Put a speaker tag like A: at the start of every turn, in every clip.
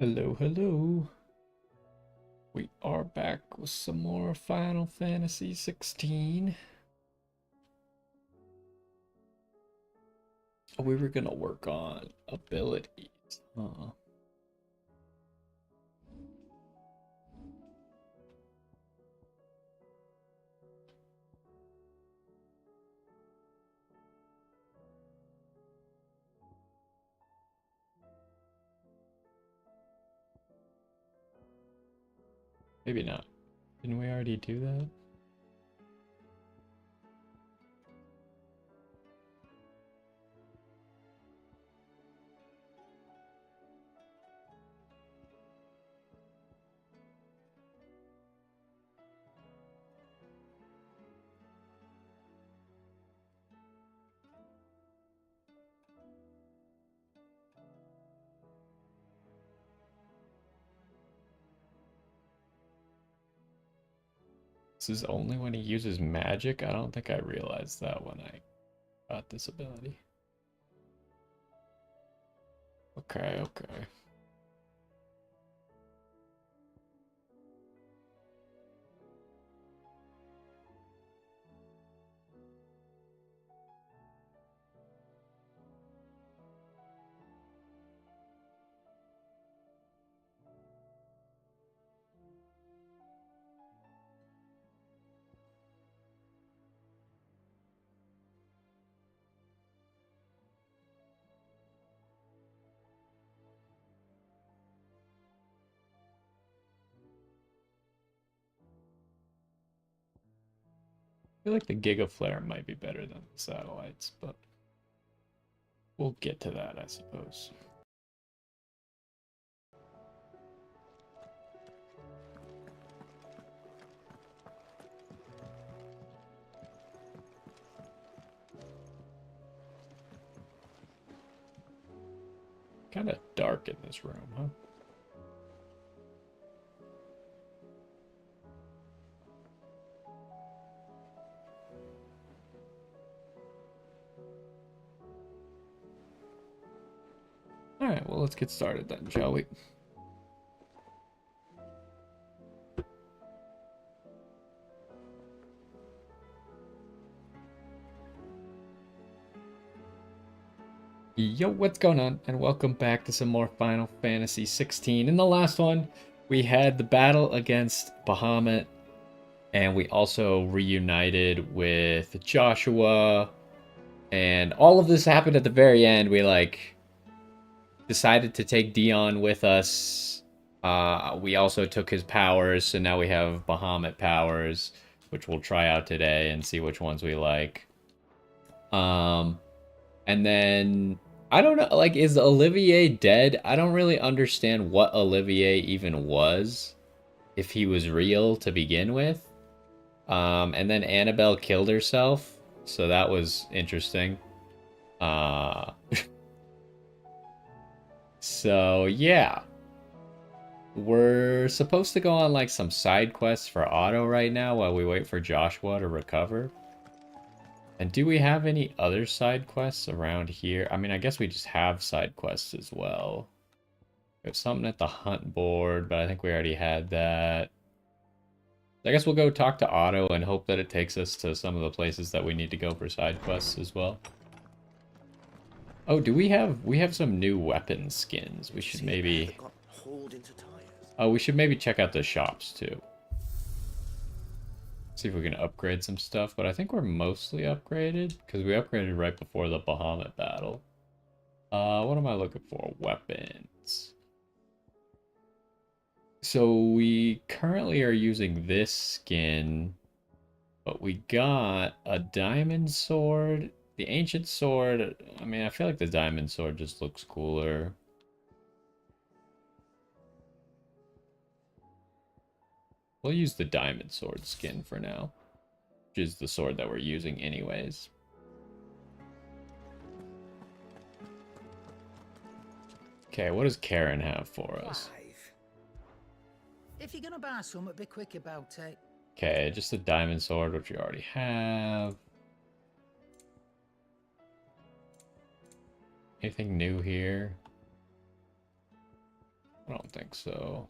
A: Hello, hello. We are back with some more Final Fantasy XVI. We were gonna work on abilities. Huh. Maybe not. Didn't we already do that? This is only when he uses magic? I don't think I realized that when I got this ability. Okay, okay. I feel like the Giga Flare might be better than the satellites, but we'll get to that, I suppose. Kind of dark in this room, huh? Alright, well, let's get started then, shall we? Yo, what's going on? And welcome back to some more Final Fantasy XVI. In the last one, we had the battle against Bahamut, and we also reunited with Joshua, and all of this happened at the very end. We, decided to take Dion with us. We also took his powers, so now we have Bahamut powers, which we'll try out today and see which ones we like. Um, and then I don't know, like, is Olivier dead? I don't really understand what Olivier even was, if he was real to begin with. And then Annabelle killed herself, so that was interesting. Uh, so yeah, we're supposed to go on like some side quests for Otto right now while we wait for Joshua to recover. And do we have any other side quests around here? I mean, I guess we just have side quests as well. We have something at the hunt board, but I think we already had that. I guess we'll go talk to Otto and hope that it takes us to some of the places that we need to go for side quests as well. Oh, do we have some new weapon skins? We should maybe Oh, we should maybe check out the shops too. See if we can upgrade some stuff, but I think we're mostly upgraded because we upgraded right before the Bahamut battle. What am I looking for? Weapons. So we currently are using this skin, but we got a diamond sword. The ancient sword, I mean, I feel like the diamond sword just looks cooler. We'll use the diamond sword skin for now, which is the sword that we're using anyways. Okay, what does Karen have for us?
B: If you're gonna buy something, be quick about it.
A: Okay, just a diamond sword, which we already have. Anything new here? I don't think so.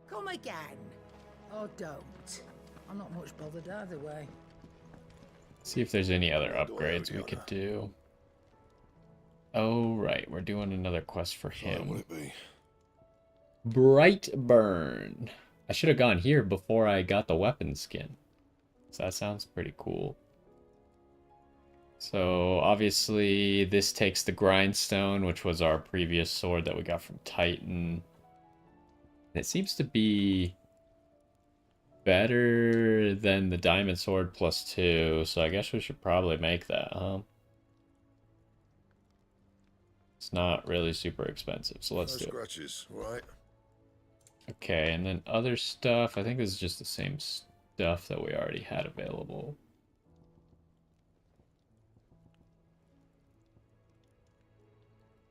B: Come again. Or don't. I'm not much bothered either way.
A: See if there's any other upgrades we could do. Oh, right. We're doing another quest for him.
C: What would it be?
A: Bright Burn. I should have gone here before I got the weapon skin. So that sounds pretty cool. So obviously this takes the grindstone, which was our previous sword that we got from Titan. It seems to be better than the diamond sword +2, so I guess we should probably make that, huh? It's not really super expensive, so let's do it.
C: Scratches, right?
A: Okay, and then other stuff. I think this is just the same stuff that we already had available.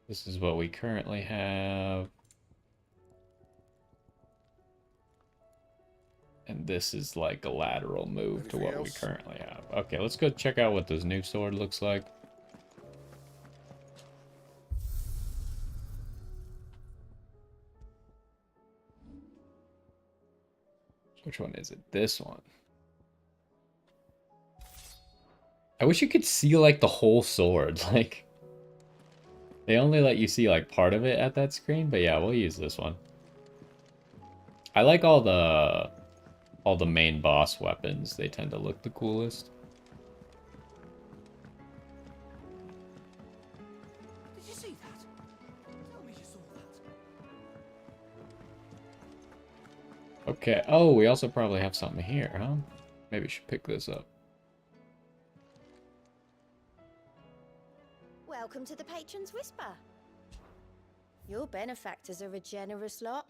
A: This is what we currently have. And this is like a lateral move to what we currently have. Okay, let's go check out what this new sword looks like. Which one is it? This one. I wish you could see like the whole sword. Like, they only let you see like part of it at that screen, but yeah, we'll use this one. I like all the main boss weapons. They tend to look the coolest.
B: Did you see that? Tell me you saw that.
A: Okay. Oh, we also probably have something here, huh? Maybe we should pick this up.
D: Welcome to the Patron's Whisper. Your benefactors are a generous lot.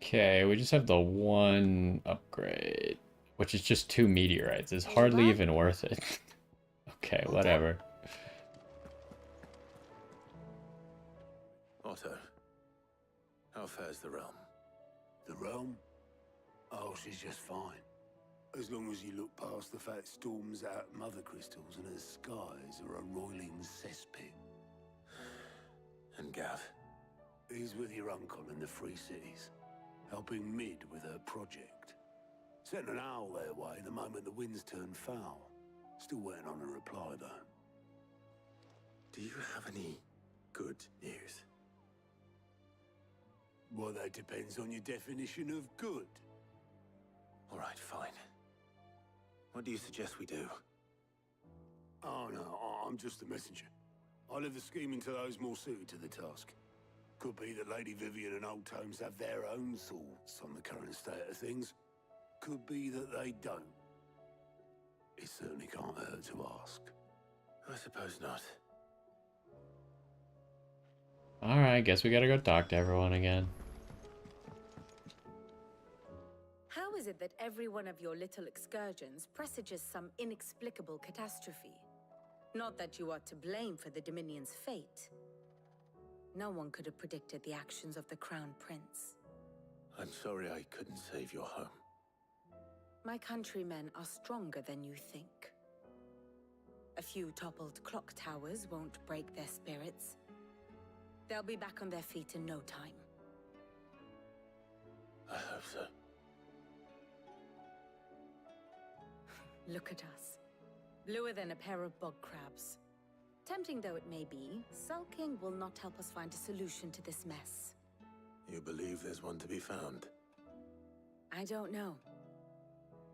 A: Okay, we just have the one upgrade, which is just 2 meteorites. It's hardly even worth it. Okay, whatever.
E: Otto, how fares the realm?
F: The realm? Oh, she's just fine. As long as you look past the fact storms out mother crystals and her skies are a roiling cesspit.
E: And Gav?
F: He's with your uncle in the Free Cities, helping Mid with her project. Sent an owl their way the moment the winds turned foul. Still waiting on a reply, though.
E: Do you have any good news?
F: Well, that depends on your definition of good.
E: All right, fine. What do you suggest we do?
F: Oh, no, I'm just a messenger. I leave the scheming to those more suited to the task. Could be that Lady Vivian and Old Tomes have their own thoughts on the current state of things. Could be that they don't. It certainly can't hurt to ask.
E: I suppose not.
A: Alright, guess we gotta go talk to everyone again.
G: How is it that every one of your little excursions presages some inexplicable catastrophe? Not that you are to blame for the Dominion's fate. No one could have predicted the actions of the Crown Prince.
E: I'm sorry I couldn't save your home.
G: My countrymen are stronger than you think. A few toppled clock towers won't break their spirits. They'll be back on their feet in no time.
E: I hope so.
G: Look at us. Bluer than a pair of bog crabs. Tempting though it may be, sulking will not help us find a solution to this mess.
E: You believe there's one to be found?
G: I don't know.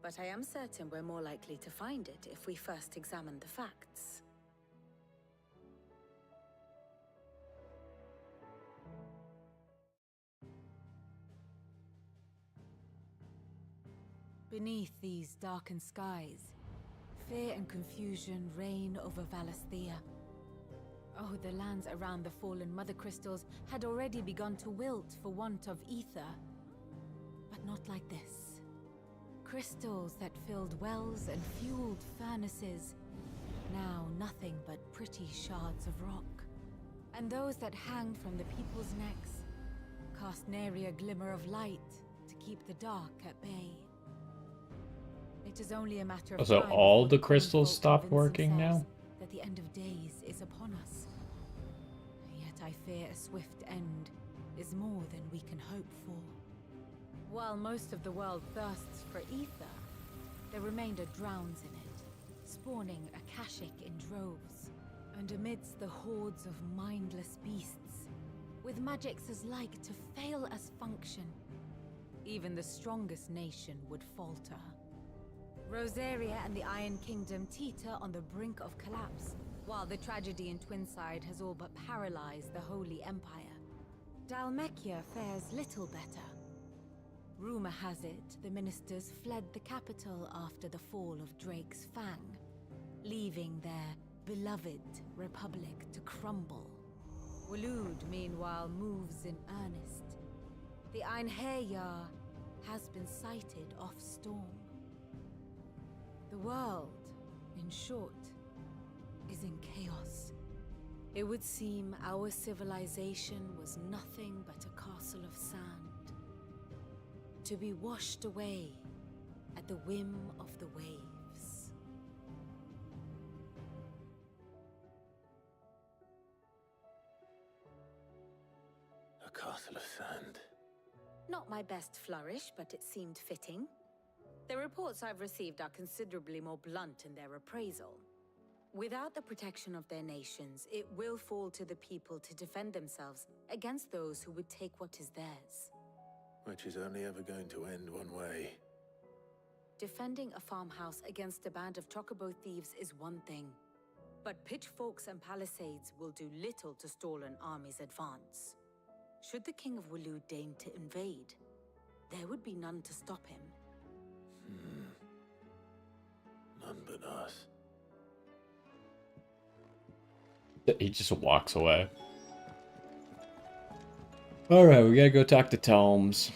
G: But I am certain we're more likely to find it if we first examine the facts.
H: Beneath these darkened skies, fear and confusion reign over Valisthea. Oh, the lands around the fallen mother crystals had already begun to wilt for want of ether. But not like this. Crystals that filled wells and fueled furnaces, now nothing but pretty shards of rock. And those that hang from the people's necks cast nary a glimmer of light to keep the dark at bay. It is only a matter of
A: So
H: time
A: all
H: before
A: the crystals
H: folk
A: stopped
H: convince
A: working
H: themselves
A: now?
H: that the end of days is upon us. Yet I fear a swift end is more than we can hope for. While most of the world thirsts for ether, the remainder drowns in it, spawning Akashic in droves. And amidst the hordes of mindless beasts, with magics as like to fail as function, even the strongest nation would falter. Rosaria and the Iron Kingdom teeter on the brink of collapse, while the tragedy in Twinside has all but paralyzed the Holy Empire. Dalmekia fares little better. Rumor has it the ministers fled the capital after the fall of Drake's Fang, leaving their beloved republic to crumble. Waloed, meanwhile, moves in earnest. The Einherjar has been sighted off Storm. The world, in short, is in chaos. It would seem our civilization was nothing but a castle of sand, to be washed away at the whim of the waves.
E: A castle of sand.
G: Not my best flourish, but it seemed fitting. The reports I've received are considerably more blunt in their appraisal. Without the protection of their nations, it will fall to the people to defend themselves against those who would take what is theirs.
E: Which is only ever going to end one way.
G: Defending a farmhouse against a band of chocobo thieves is one thing, but pitchforks and palisades will do little to stall an army's advance. Should the King of Waloed deign to invade, there would be none to stop him.
E: None but us.
A: He just walks away. Alright, we gotta go talk to Tomes.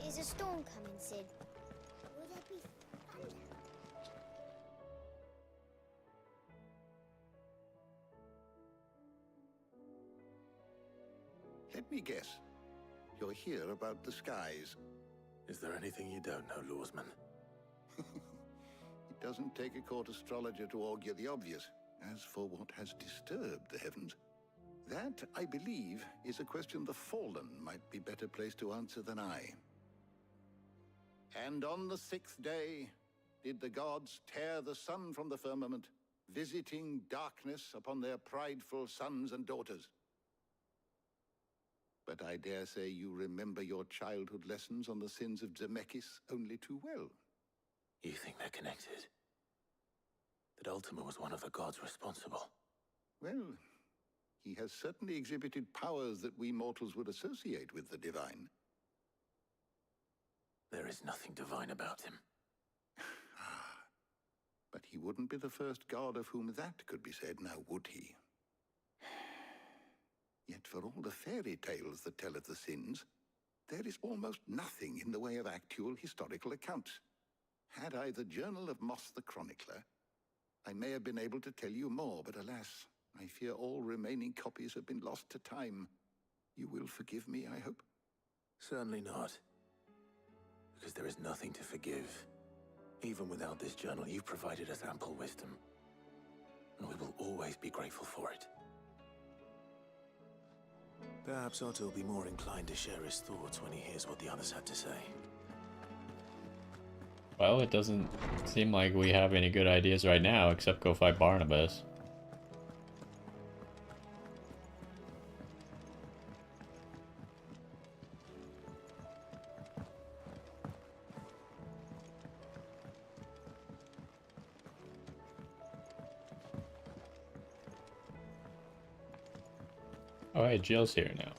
C: Is a storm coming, Sid? Will there be thunder?
F: Let me guess. You're here about the skies.
E: Is there anything you don't know, Lawsman?
F: It doesn't take a court astrologer to augur the obvious. As for what has disturbed the heavens, that, I believe, is a question the Fallen might be better placed to answer than I. And on the 6th day did the gods tear the sun from the firmament, visiting darkness upon their prideful sons and daughters. But I dare say you remember your childhood lessons on the sins of Zemeckis only too well.
E: You think they're connected? That Ultima was one of the gods responsible?
F: Well, he has certainly exhibited powers that we mortals would associate with the divine.
E: There is nothing divine about him.
F: But he wouldn't be the first god of whom that could be said, now would he? Yet for all the fairy tales that tell of the sins, there is almost nothing in the way of actual historical accounts. Had I the Journal of Moss the Chronicler, I may have been able to tell you more, but alas, I fear all remaining copies have been lost to time. You will forgive me, I hope?
E: Certainly not. Because there is nothing to forgive. Even without this journal, you've provided us ample wisdom. And we will always be grateful for it. Perhaps Otto will be more inclined to share his thoughts when he hears what the others had to say.
A: Well, it doesn't seem like we have any good ideas right now, except go fight Barnabas. Alright, Jill's here now.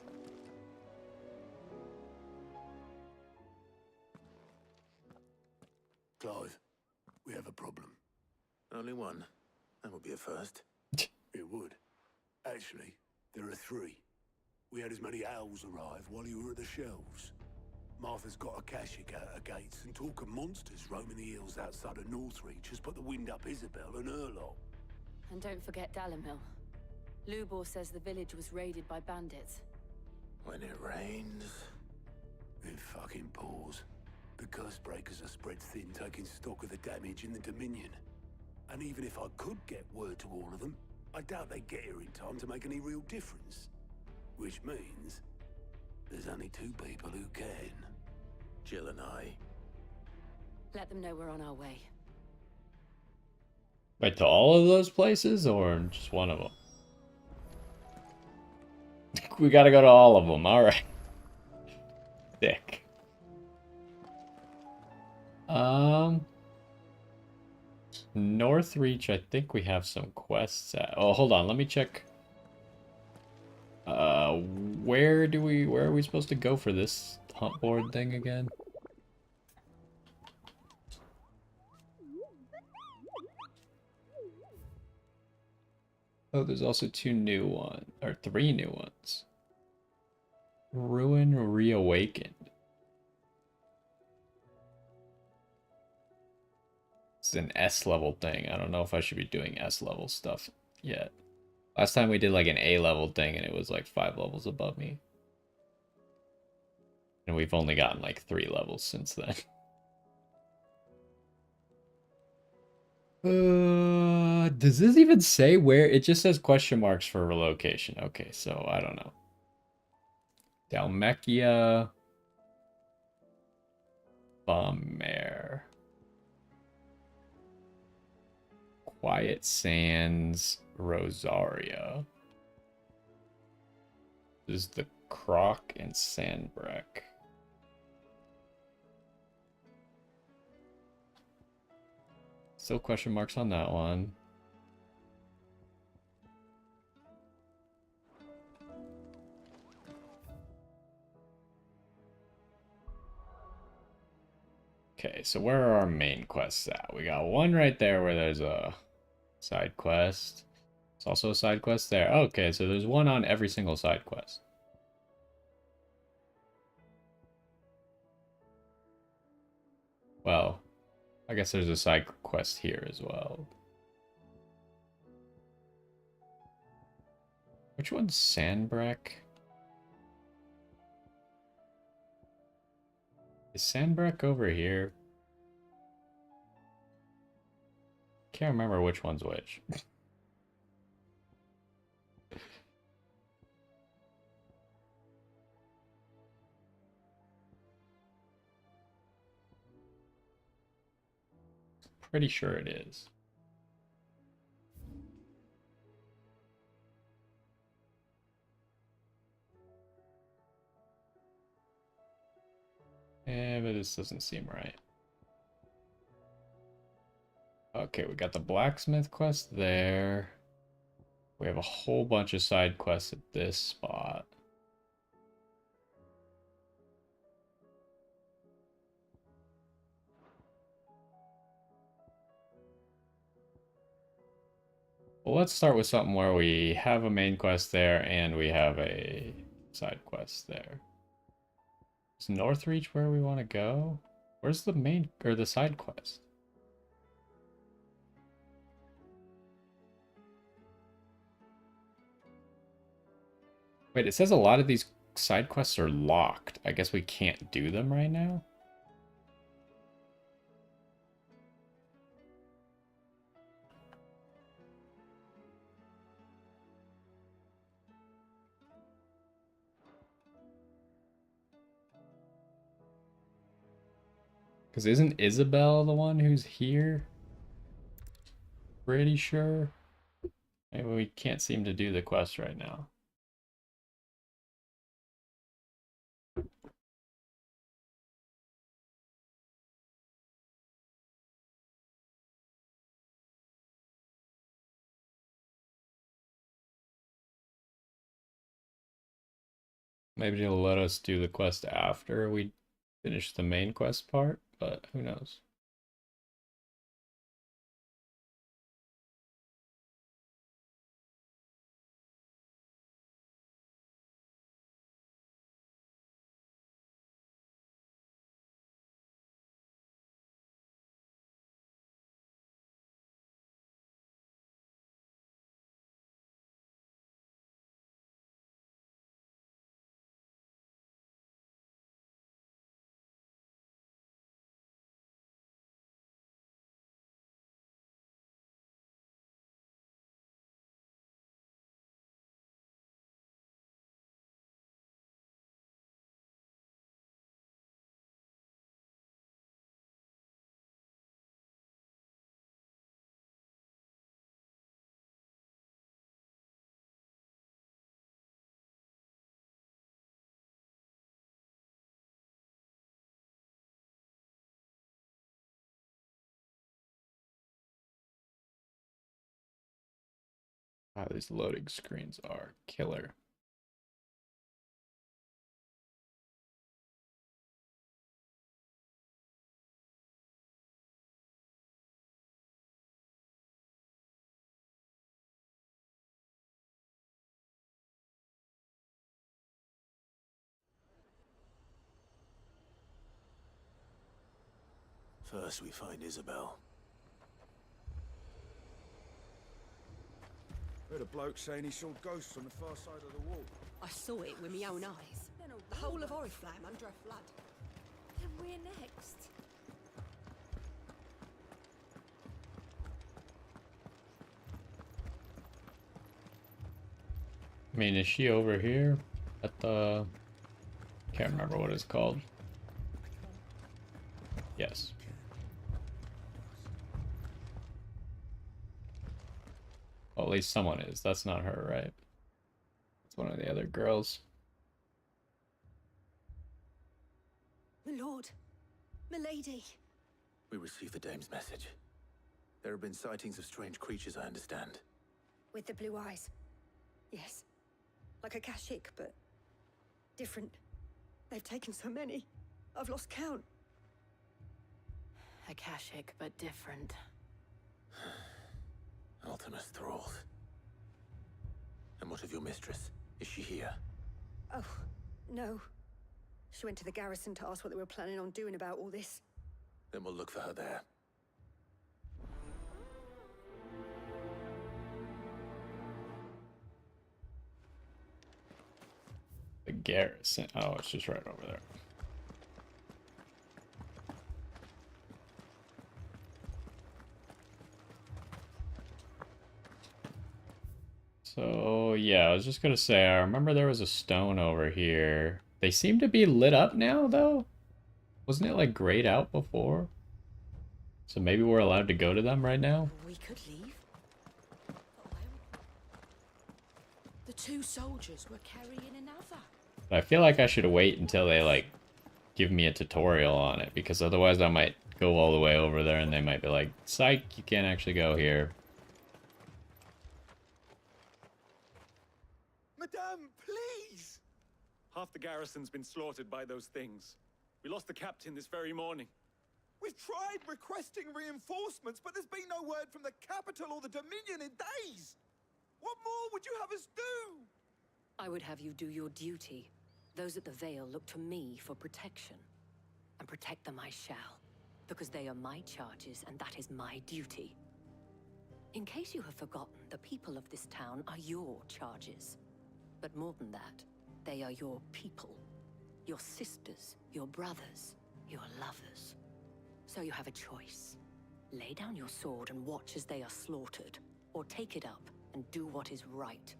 F: Clive, we have a problem.
E: Only one. That would be a first.
F: It would. Actually, there are three. We had as many owls arrive while you were at the shelves. Martha's got Akashic at her gates, and talk of monsters roaming the hills outside of Northreach has put the wind up Isabel and her lot.
G: And don't forget Dalimil. Lubor says the village was raided by bandits.
E: When it rains...
F: It fucking pours. The curse breakers are spread thin, taking stock of the damage in the Dominion. And even if I could get word to all of them, I doubt they'd get here in time to make any real difference. Which means there's only two people who can.
E: Jill and I.
G: Let them know we're on our way.
A: Wait, to all of those places or just one of them? We gotta go to all of them. All right. Sick. Northreach, I think we have some quests at. Oh, hold on, let me check. Where are we supposed to go for this hunt board thing again? Oh, there's also two new ones, or three new ones. Ruin Reawakened. It's an S level thing. I don't know if I should be doing S level stuff yet. Last time we did like an A level thing and it was like 5 levels above me. And we've only gotten like 3 levels since then. Does this even say where? It just says question marks for relocation. Okay, so I don't know. Dalmekia. Bummer. Quiet Sands, Rosaria. This is the Croc and Sandbreck. Still question marks on that one. Okay, so where are our main quests at? We got one right there where there's a side quest. It's also a side quest there. Okay, so there's one on every single side quest. Well, I guess there's a side quest here as well. Which one's Sandbreck? Is Sandbreck over here? Can't remember which one's which. Pretty sure it is. Yeah, but this doesn't seem right. Okay, we got the blacksmith quest there. We have a whole bunch of side quests at this spot. Well, let's start with something where we have a main quest there and we have a side quest there. Is Northreach where we want to go? Where's the main or the side quest? Wait, it says a lot of these side quests are locked. I guess we can't do them right now? Because isn't Isabel the one who's here? Pretty sure. Maybe we can't seem to do the quest right now. Maybe it'll let us do the quest after we finish the main quest part, but who knows. Wow, these loading screens are killer.
E: First, we find Isabel.
I: Heard a bloke saying he saw ghosts on the far side of the wall.
J: I saw it with my own eyes. The whole of Oriflamme under a flood.
D: Then we're next.
A: I mean, is she over here at the... Can't remember what it's called. Yes. Well, at least someone is. That's not her, right? It's one of the other girls.
J: My lord. Milady.
E: We received the dame's message. There have been sightings of strange creatures, I understand.
J: With the blue eyes. Yes. Like a Kashik, but different. They've taken so many. I've lost count.
H: Akashic, but different.
E: Ultimus thralls. And what of your mistress? Is she here?
J: Oh, no. She went to the garrison to ask what they were planning on doing about all this.
E: Then we'll look for her there.
A: The garrison. Oh, it's just right over there. So, yeah, I was just gonna say, I remember there was a stone over here. They seem to be lit up now, though? Wasn't it, like, grayed out before? So maybe we're allowed to go to them right now?
J: We could leave. The two soldiers were carrying another.
A: But I feel like I should wait until they, like, give me a tutorial on it, because otherwise I might go all the way over there and they might be like, psych, you can't actually go here.
K: Madame, please! Half the garrison's been slaughtered by those things. We lost the captain this very morning.
I: We've tried requesting reinforcements, but there's been no word from the capital or the Dominion in days. What more would you have us do?
J: I would have you do your duty. Those at the Vale look to me for protection. And protect them I shall. Because they are my charges, and that is my duty. In case you have forgotten, the people of this town are your charges. But more than that, they are your people. Your sisters, your brothers, your lovers. So you have a choice. Lay down your sword and watch as they are slaughtered, or take it up and do what is right.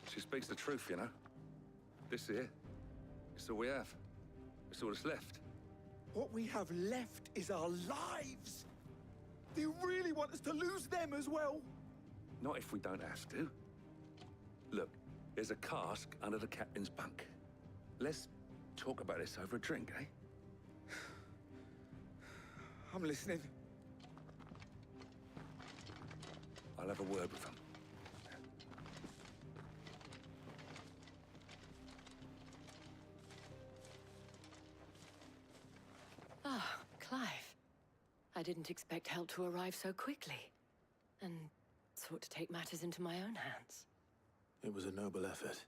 L: She speaks the truth, you know. This here, it's all we have. It's all that's left.
I: What we have left is our lives. Do you really want us to lose them as well?
L: Not if we don't have to. Look, there's a cask under the captain's bunk. Let's talk about this over a drink, eh?
I: I'm listening.
L: I'll have a word with them.
J: Ah, Clive. I didn't expect help to arrive so quickly. And sought to take matters into my own hands.
E: It was a noble effort,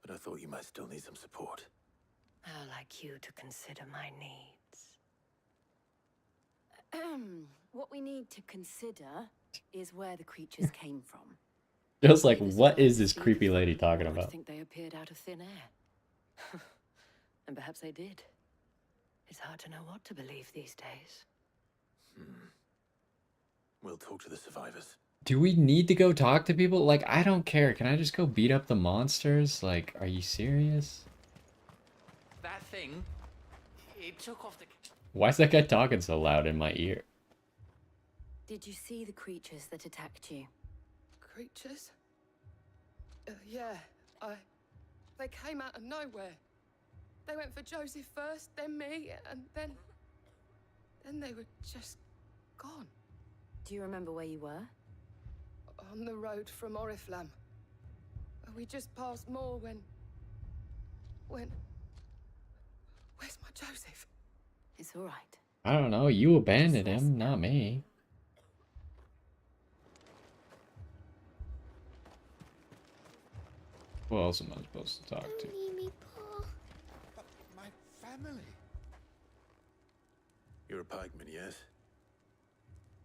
E: but I thought you might still need some support.
J: How like you to consider my needs. What we need to consider is where the creatures came from.
A: Just like, what is this creepy lady talking
J: I
A: about?
J: think they appeared out of thin air. And perhaps they did. It's hard to know what to believe these days.
E: We'll talk to the survivors.
A: Do we need to go talk to people? Like, I don't care. Can I just go beat up the monsters? Like, are you serious?
M: That thing, it took off the...
A: Why is that guy talking so loud in my ear?
J: Did you see the creatures that attacked you?
N: Creatures? Yeah, they came out of nowhere. They went for Joseph first, then me, and then they were just gone.
J: Do you remember where you were?
N: On the road from Oriflamme. We just passed Moor when... Where's my Joseph?
J: It's all right.
A: I don't know. You abandoned him, not me. Who else am I supposed to talk to?
C: Only me, Pa.
I: But my family.
E: You're a pikeman, yes?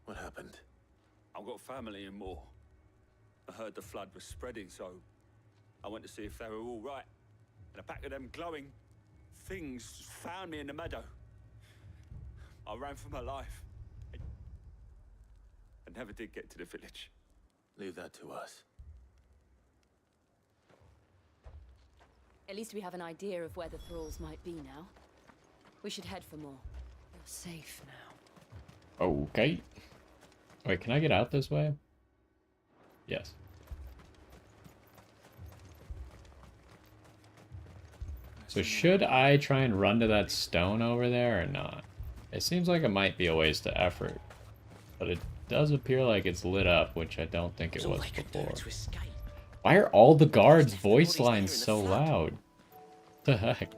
E: What happened?
O: I've got family in Moor. I heard the flood was spreading, so I went to see if they were all right. And a pack of them glowing things found me in the meadow. I ran for my life. I never did get to the village.
E: Leave that to us.
J: At least we have an idea of where the thralls might be now. We should head for more. You're safe now.
A: Okay. Wait, can I get out this way? Yes. So should I try and run to that stone over there or not? It seems like it might be a waste of effort. But it does appear like it's lit up, which I don't think it was before. Why are all the guards' voice lines so loud? What the heck?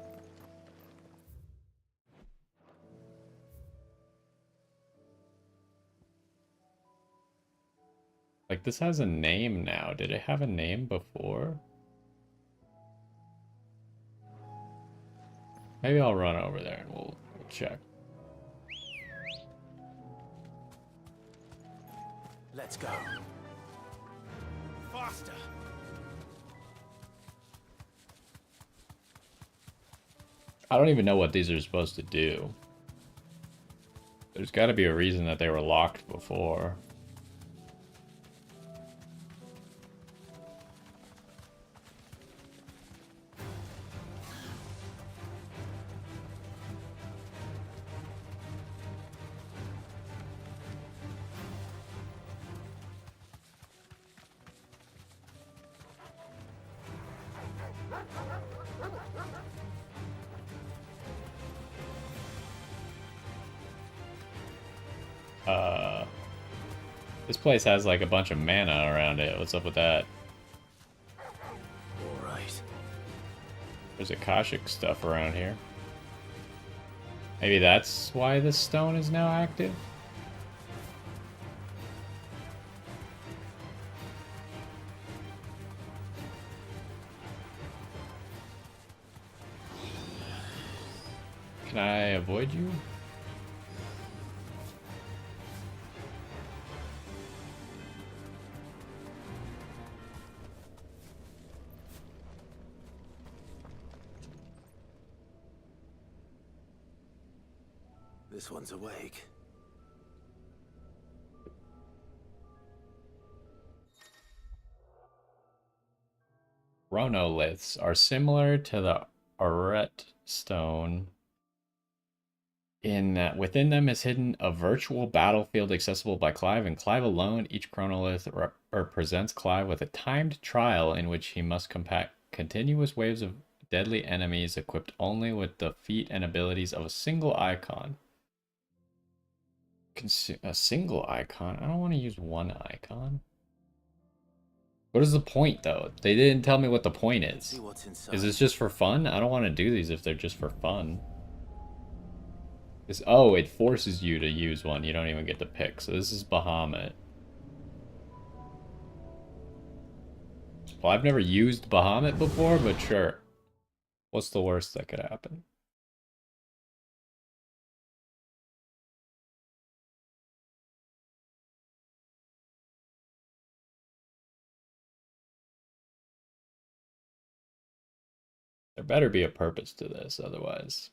A: Like, this has a name now. Did it have a name before? Maybe I'll run over there and we'll check.
E: Let's go.
I: Faster.
A: I don't even know what these are supposed to do. There's got to be a reason that they were locked before. This place has like a bunch of mana around it. What's up with that?
E: Alright.
A: There's Akashic stuff around here. Maybe that's why this stone is now active? Can I avoid you?
E: This one's awake.
A: Chronoliths are similar to the Arret stone in that within them is hidden a virtual battlefield accessible by Clive and Clive alone. Each chronolith represents Clive with a timed trial in which he must combat continuous waves of deadly enemies equipped only with the feat and abilities of a single icon. A single icon? I don't want to use one icon. What is the point, though? They didn't tell me what the point is. Is this just for fun? I don't want to do these if they're just for fun. Oh, it forces you to use one. You don't even get to pick. So this is Bahamut. Well, I've never used Bahamut before, but sure. What's the worst that could happen? There better be a purpose to this, otherwise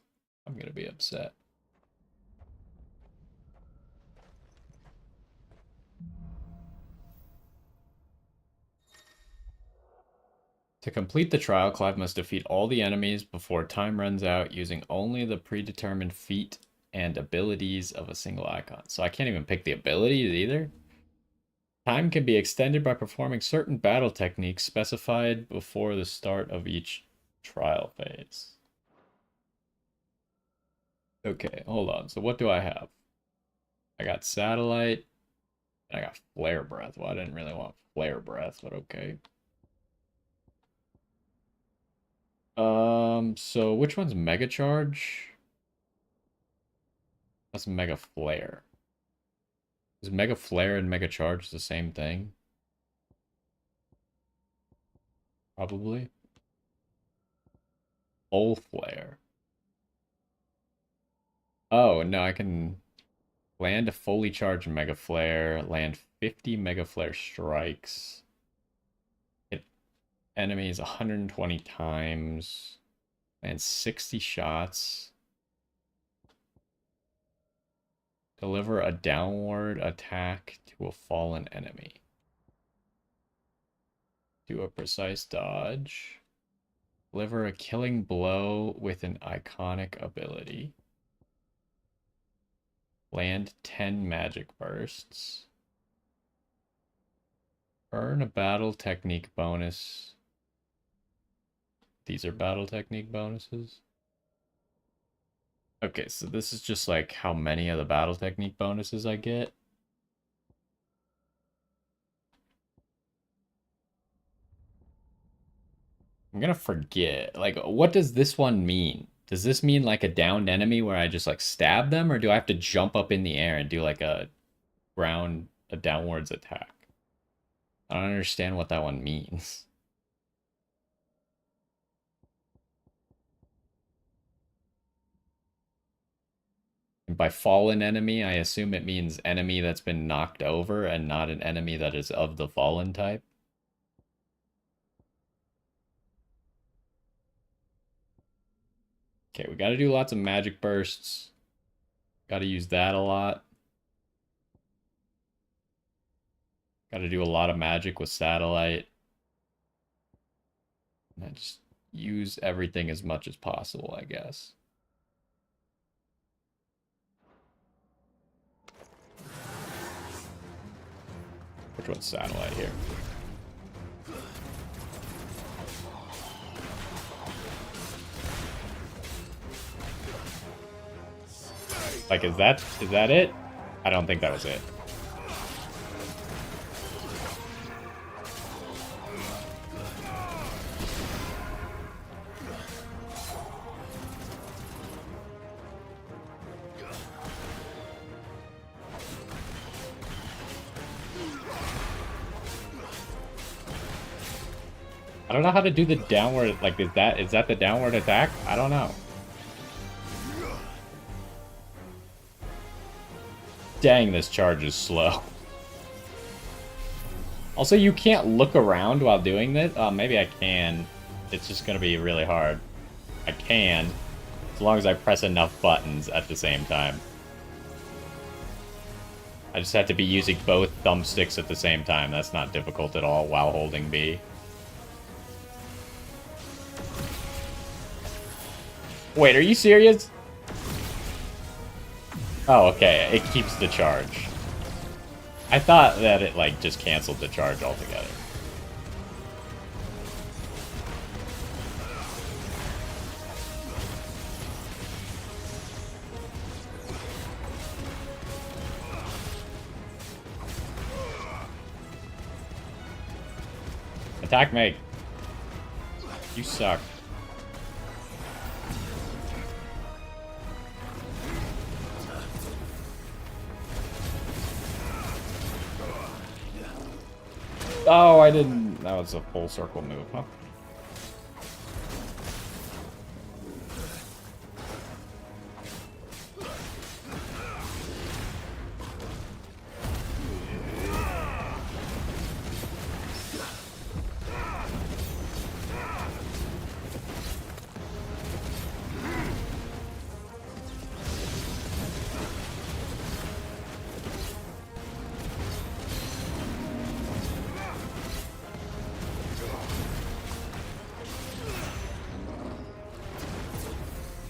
A: I'm going to be upset. To complete the trial, Clive must defeat all the enemies before time runs out using only the predetermined feat and abilities of a single icon. So I can't even pick the abilities either? Time can be extended by performing certain battle techniques specified before the start of each trial phase. Okay, hold on. So what do I have? I got satellite. I got Flare Breath. Well, I didn't really want Flare Breath, but okay. So which one's Mega Charge? That's Mega Flare. Is Mega Flare and Mega Charge the same thing? Probably. Full Flare. Oh, no, I can land a fully charged Mega Flare, land 50 Mega Flare strikes, hit enemies 120 times, land 60 shots, deliver a downward attack to a fallen enemy, do a precise dodge, deliver a killing blow with an iconic ability. Land 10 magic bursts. Earn a battle technique bonus. These are battle technique bonuses. Okay, so this is just like how many of the battle technique bonuses I get. I'm gonna forget. Like, what does this one mean? Does this mean like a downed enemy where I just like stab them, or do I have to jump up in the air and do like a downwards attack? I don't understand what that one means. And by fallen enemy, I assume it means enemy that's been knocked over and not an enemy that is of the fallen type. Okay, we got to do lots of magic bursts. Got to use that a lot. Got to do a lot of magic with satellite. And just use everything as much as possible, I guess. Which one's satellite here? Like, is that it? I don't think that was it. I don't know how to do the downward, like, is that the downward attack? I don't know. Dang, this charge is slow. Also, you can't look around while doing this. Maybe I can. It's just gonna be really hard. I can, as long as I press enough buttons at the same time. I just have to be using both thumbsticks at the same time. That's not difficult at all while holding B. Wait, are you serious? Oh, okay. It keeps the charge. I thought that it, like, just canceled the charge altogether. Attack me. You suck. Oh, I didn't. That was a full circle move, huh?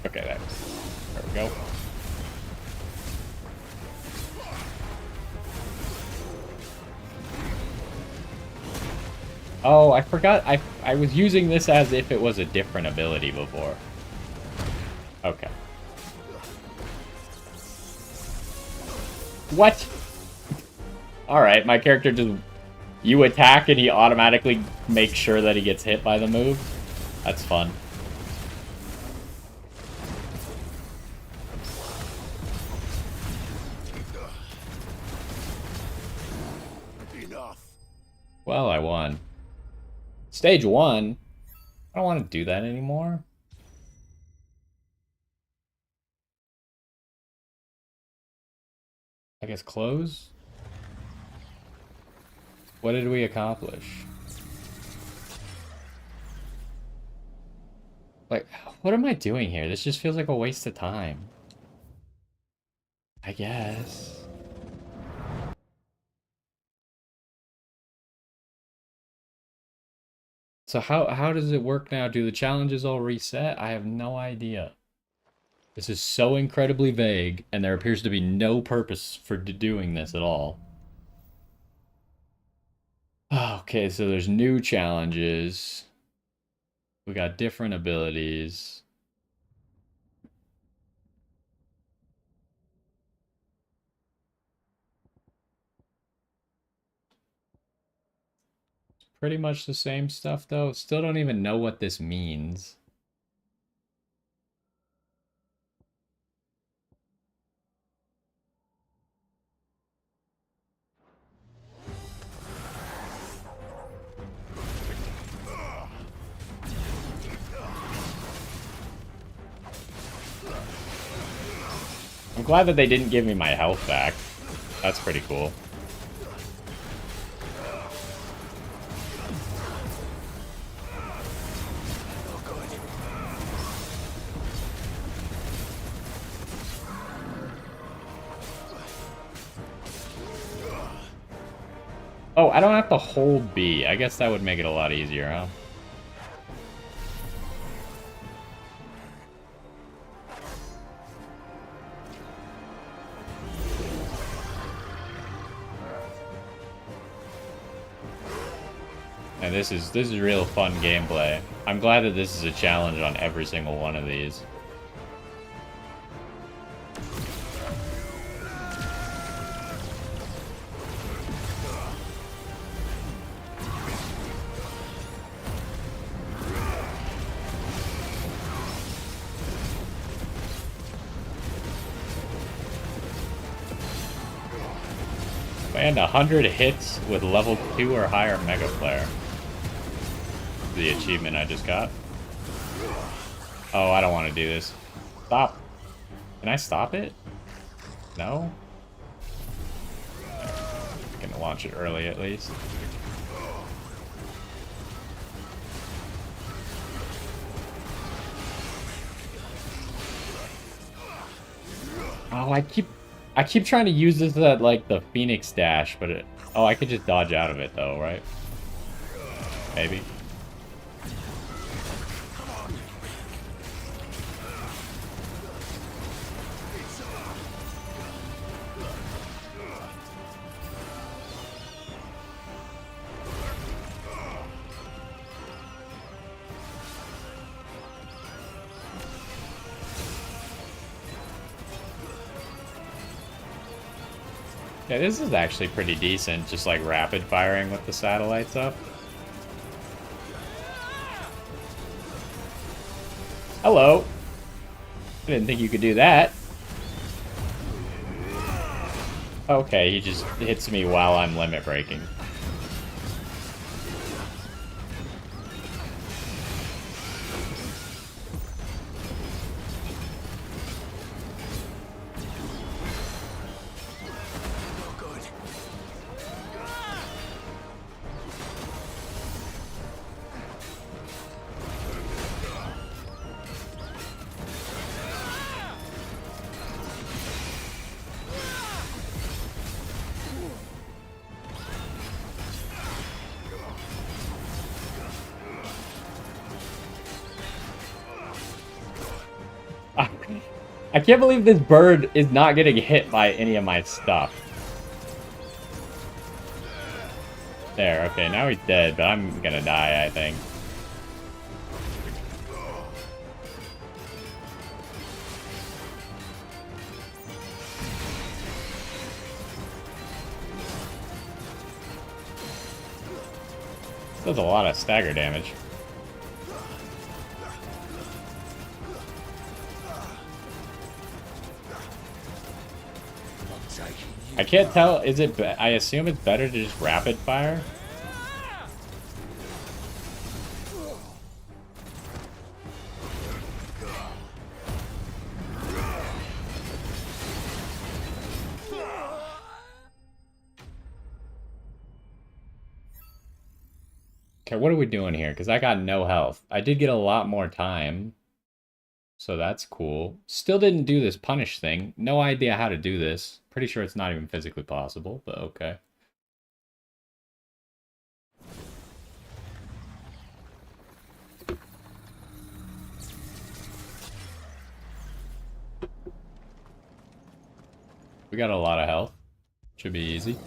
A: Okay, there we go. Oh, I forgot. I was using this as if it was a different ability before. Okay. Alright, my character just... You attack and he automatically makes sure that he gets hit by the move. That's fun.
F: Enough.
A: Well, I won. Stage 1? I don't want to do that anymore. I guess close? What did we accomplish? Like, what am I doing here? This just feels like a waste of time. I guess. So how does it work now? Do the challenges all reset? I have no idea. This is so incredibly vague, and there appears to be no purpose for doing this at all. Okay, so there's new challenges. We got different abilities. Pretty much the same stuff, though. Still don't even know what this means. I'm glad that they didn't give me my health back. That's pretty cool. Oh, I don't have to hold B. I guess that would make it a lot easier, huh? And this is real fun gameplay. I'm glad that this is a challenge on every single one of these. And 100 hits with level 2 or higher Mega Flare. The achievement I just got. Oh, I don't want to do this. Stop. Can I stop it? No? I'm gonna launch it early at least. Oh, I keep trying to use this at like the Phoenix dash, but oh, I could just dodge out of it though, right? Maybe. Yeah, this is actually pretty decent, just like rapid firing with the satellites up. Hello. I didn't think you could do that. Okay, he just hits me while I'm limit breaking. I can't believe this bird is not getting hit by any of my stuff. There, okay, now he's dead, but I'm gonna die, I think. Does a lot of stagger damage. I can't tell, is it, I assume it's better to just rapid fire? Okay, what are we doing here? Because I got no health. I did get a lot more time. So that's cool. Still didn't do this punish thing. No idea how to do this. Pretty sure it's not even physically possible, but okay. We got a lot of health. Should be easy.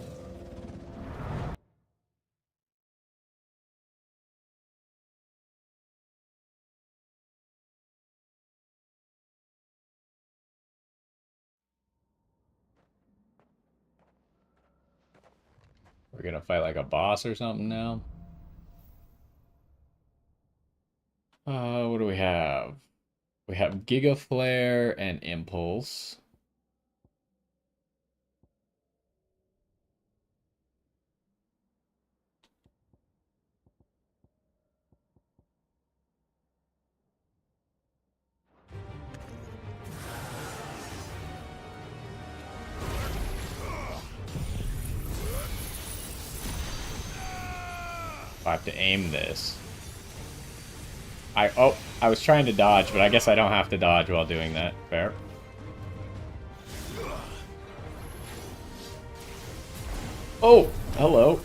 A: We're gonna fight like a boss or something now. What do we have? We have Giga Flare and Impulse. I have to aim this. I was trying to dodge, but I guess I don't have to dodge while doing that. Fair. Oh, hello.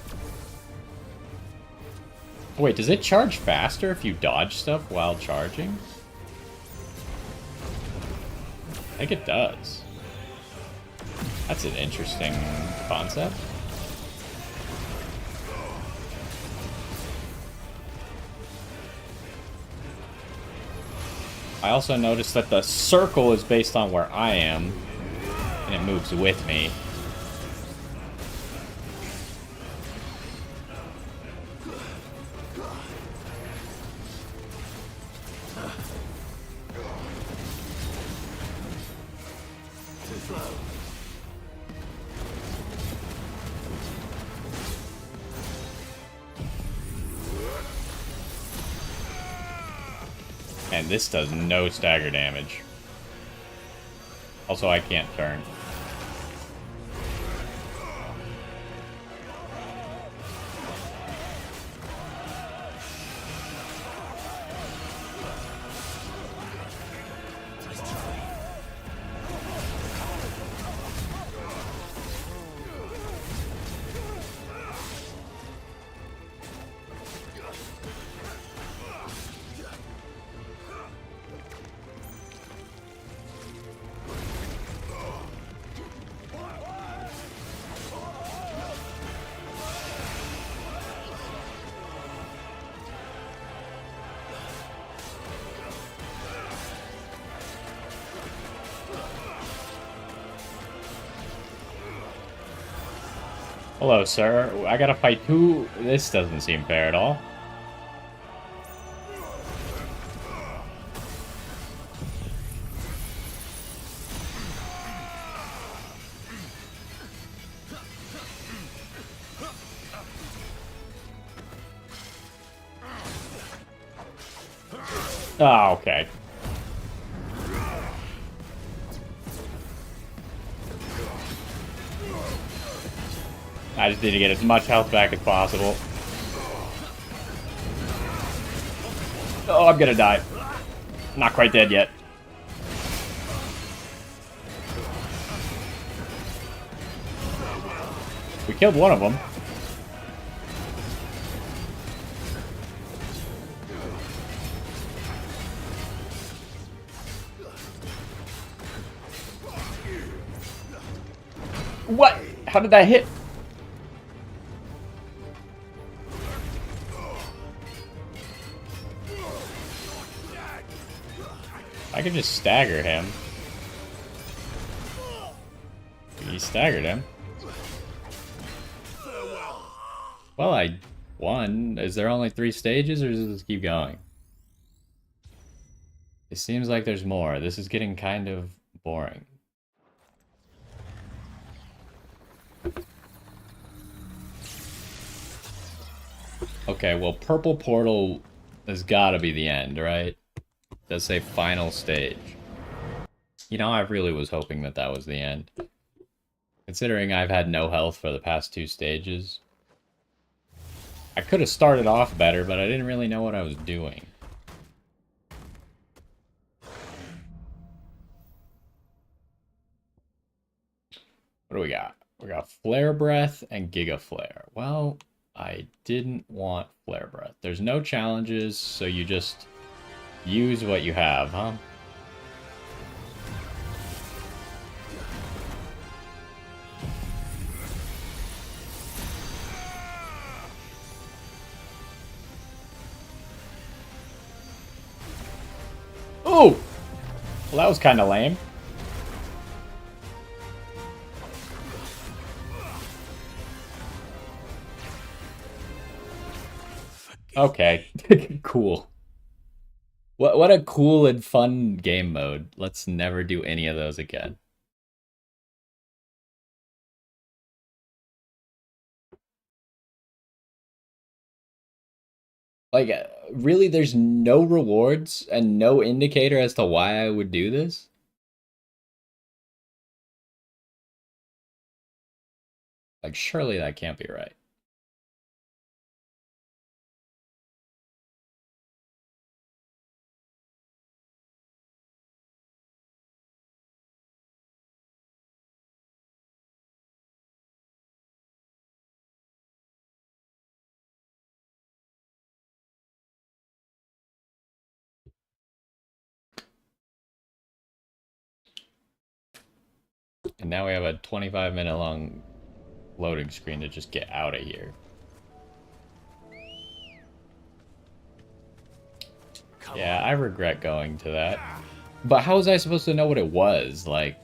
A: Wait, does it charge faster if you dodge stuff while charging? I think it does. That's an interesting concept. I also noticed that the circle is based on where I am, and it moves with me. And this does no stagger damage. Also, I can't turn. Hello, sir. I gotta fight two. This doesn't seem fair at all. Oh, okay. I just need to get as much health back as possible. Oh, I'm gonna die. Not quite dead yet. We killed one of them. What? How did that hit? I could just stagger him. He staggered him. Well, I 1. Is there only 3 stages, or does this keep going? It seems like there's more. This is getting kind of boring. Okay, well, purple portal has got to be the end, right? It does say final stage. You know, I really was hoping that that was the end. Considering I've had no health for the past 2 stages. I could have started off better, but I didn't really know what I was doing. What do we got? We got Flare Breath and Giga Flare. Well, I didn't want Flare Breath. There's no challenges, so you just use what you have, huh? Oh! Well, that was kind of lame. Okay, cool. What a cool and fun game mode. Let's never do any of those again. Like, really, there's no rewards and no indicator as to why I would do this? Like, surely that can't be right. And now we have a 25-minute long loading screen to just get out of here. Yeah, I regret going to that. But how was I supposed to know what it was? Like,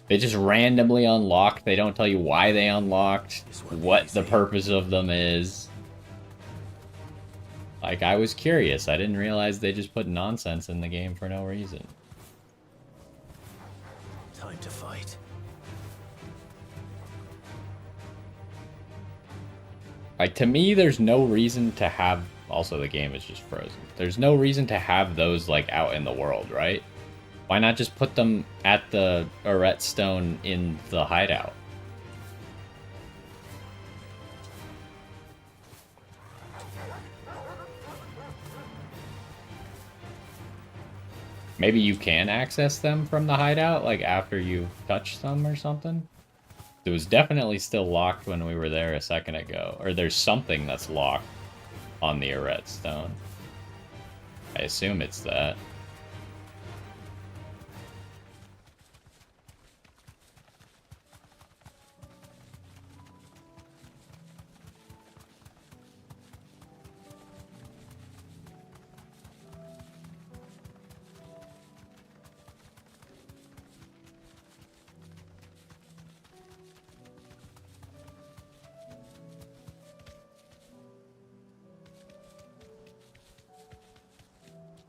A: they just randomly unlock. They don't tell you why they unlocked, what the purpose of them is. Like, I was curious. I didn't realize they just put nonsense in the game for no reason.
E: Time to fight.
A: Like, to me, there's no reason to have... Also, the game is just frozen. There's no reason to have those, like, out in the world, right? Why not just put them at the Arret Stone in the hideout? Maybe you can access them from the hideout, like, after you touch them or something? It was definitely still locked when we were there a second ago. Or there's something that's locked on the Arret Stone. I assume it's that.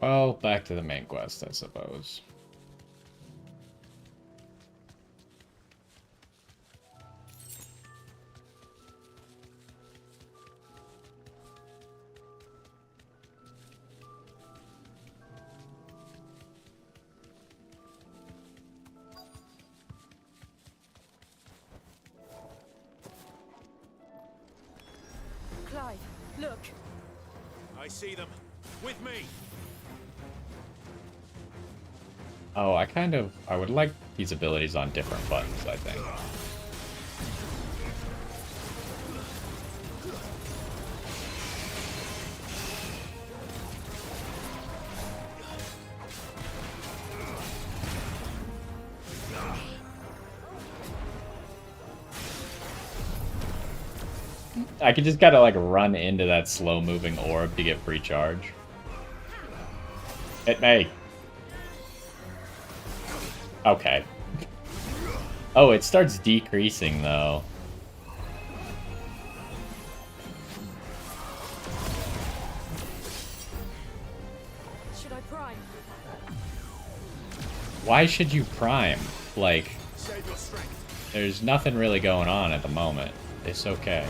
A: Well, back to the main quest, I suppose.
G: Clive, look.
I: I see them. With me.
A: Oh, I would like these abilities on different buttons, I think. I could just gotta, like, run into that slow-moving orb to get free charge. Hit me! Okay. Oh, it starts decreasing, though. Why should you prime? Like, there's nothing really going on at the moment. It's okay.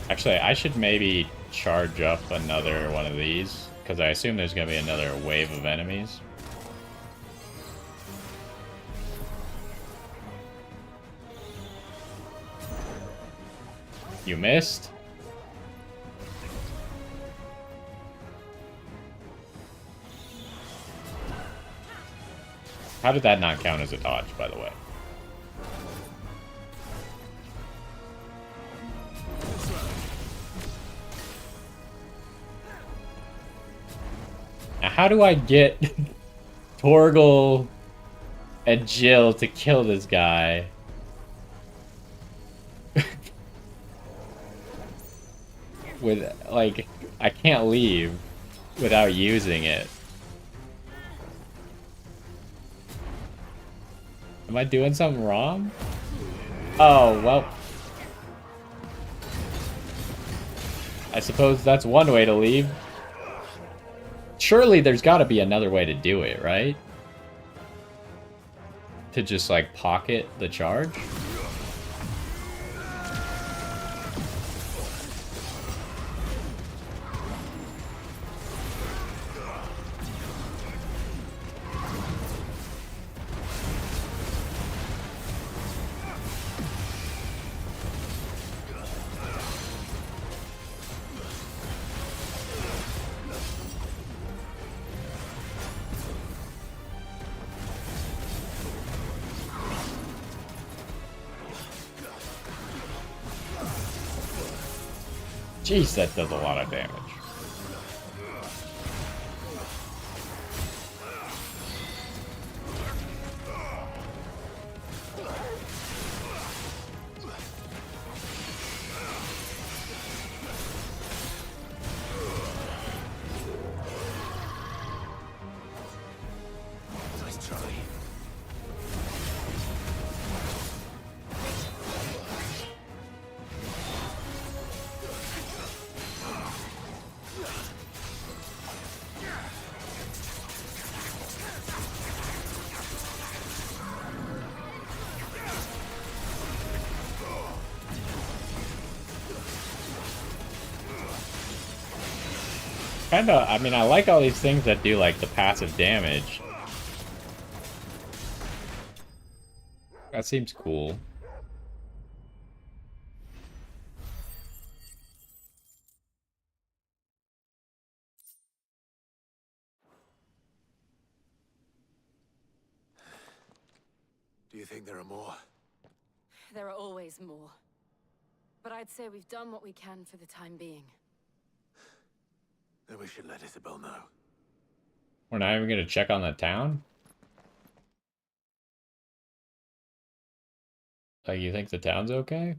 A: Actually, I should maybe charge up another one of these, because I assume there's going to be another wave of enemies. You missed? How did that not count as a dodge, by the way? Now, how do I get Torgal and Jill to kill this guy? With, like, I can't leave without using it. Am I doing something wrong? Oh, well. I suppose that's one way to leave. Surely there's got to be another way to do it, right? To just, like, pocket the charge? Jeez, that does a lot of damage.
E: Nice try.
A: Kinda, I mean, I like all these things that do, like, the passive damage. That seems cool.
E: Do you think there are more?
H: There are always more. But I'd say we've done what we can for the time being.
E: Then we should let Isabel know.
A: We're not even gonna check on the town? Like, you think the town's okay?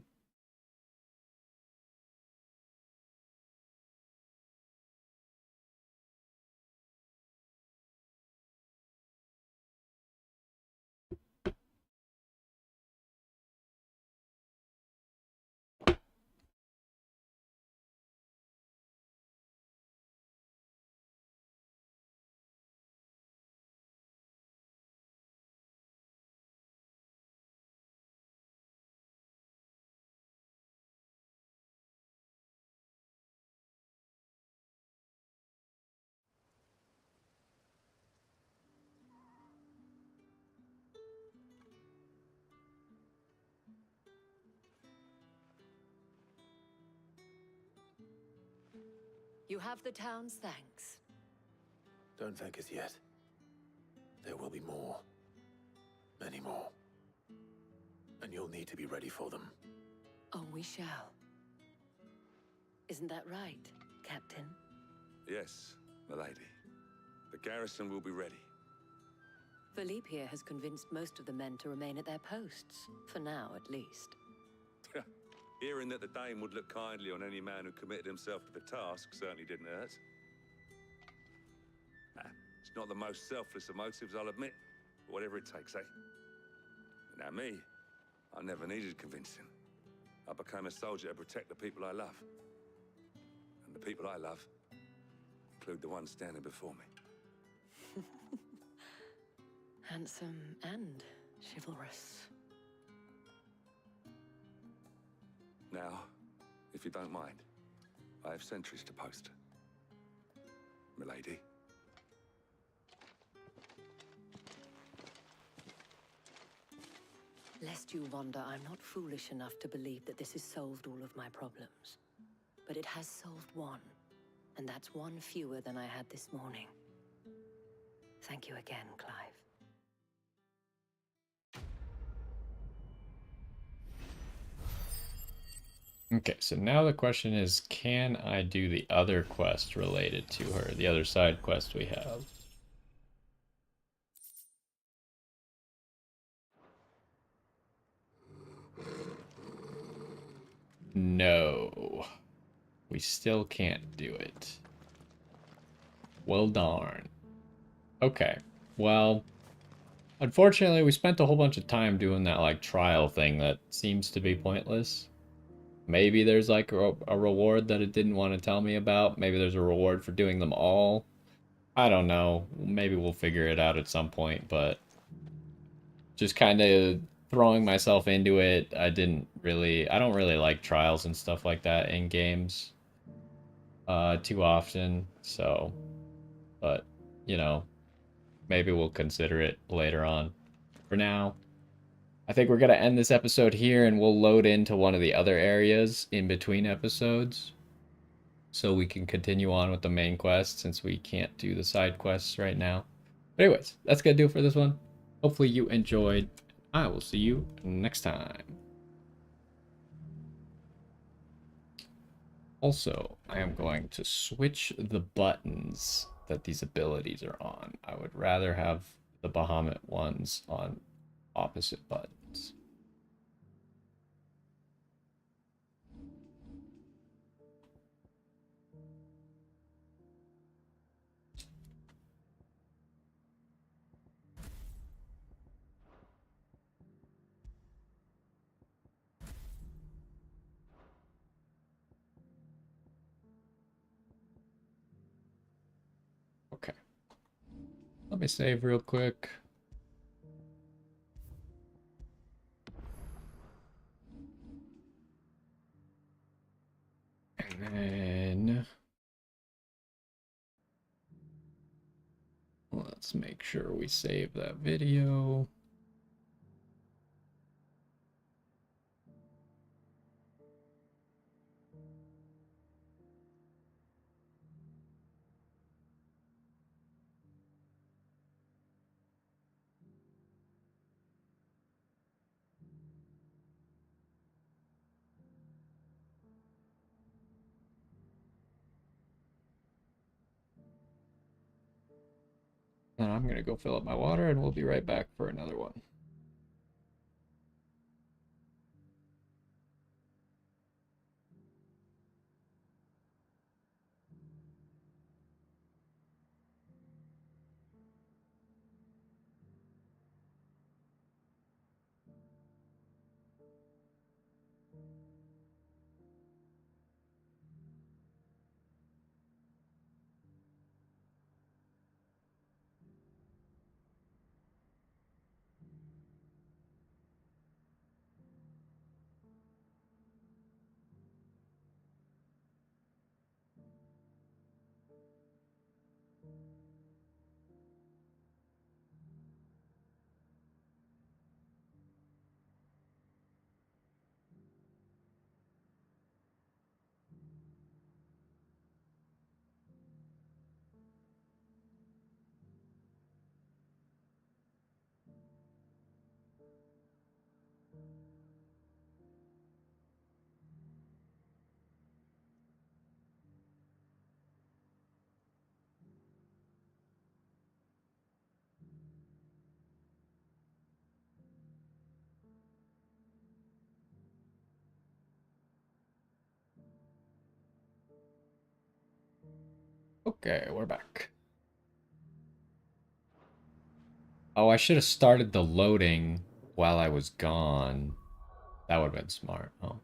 J: You have the town's thanks.
E: Don't thank us yet. There will be more. Many more. And you'll need to be ready for them.
J: Oh, we shall. Isn't that right, Captain?
L: Yes, milady. The garrison will be ready.
J: Philippe here has convinced most of the men to remain at their posts, for now at least.
L: Hearing that the Dane would look kindly on any man who committed himself to the task certainly didn't hurt. It's not the most selfless of motives, I'll admit. But whatever it takes, eh? Now me, I never needed convincing. I became a soldier to protect the people I love. And the people I love include the ones standing before me.
J: Handsome and chivalrous.
L: Now, if you don't mind, I have sentries to post. Milady.
J: Lest you wonder, I'm not foolish enough to believe that this has solved all of my problems. But it has solved one, and that's one fewer than I had this morning. Thank you again, Clive.
A: Okay, so now the question is, can I do the other quest related to her, the other side quest we have? No. We still can't do it. Well, darn. Okay, well, unfortunately, we spent a whole bunch of time doing that, like, trial thing that seems to be pointless. Maybe there's, like, a reward that it didn't want to tell me about. Maybe there's a reward for doing them all. I don't know. Maybe we'll figure it out at some point, but just kind of throwing myself into it, I don't really like trials and stuff like that in games too often, so, but, you know, maybe we'll consider it later on. For now, I think we're going to end this episode here, and we'll load into one of the other areas in between episodes, so we can continue on with the main quest, since we can't do the side quests right now. But anyways, that's going to do it for this one. Hopefully you enjoyed. I will see you next time. Also, I am going to switch the buttons that these abilities are on. I would rather have the Bahamut ones on opposite buttons. Okay. Let me save real quick. And then let's make sure we save that video. And I'm going to go fill up my water, and we'll be right back for another one. Okay, we're back. Oh, I should have started the loading while I was gone. That would have been smart. Oh.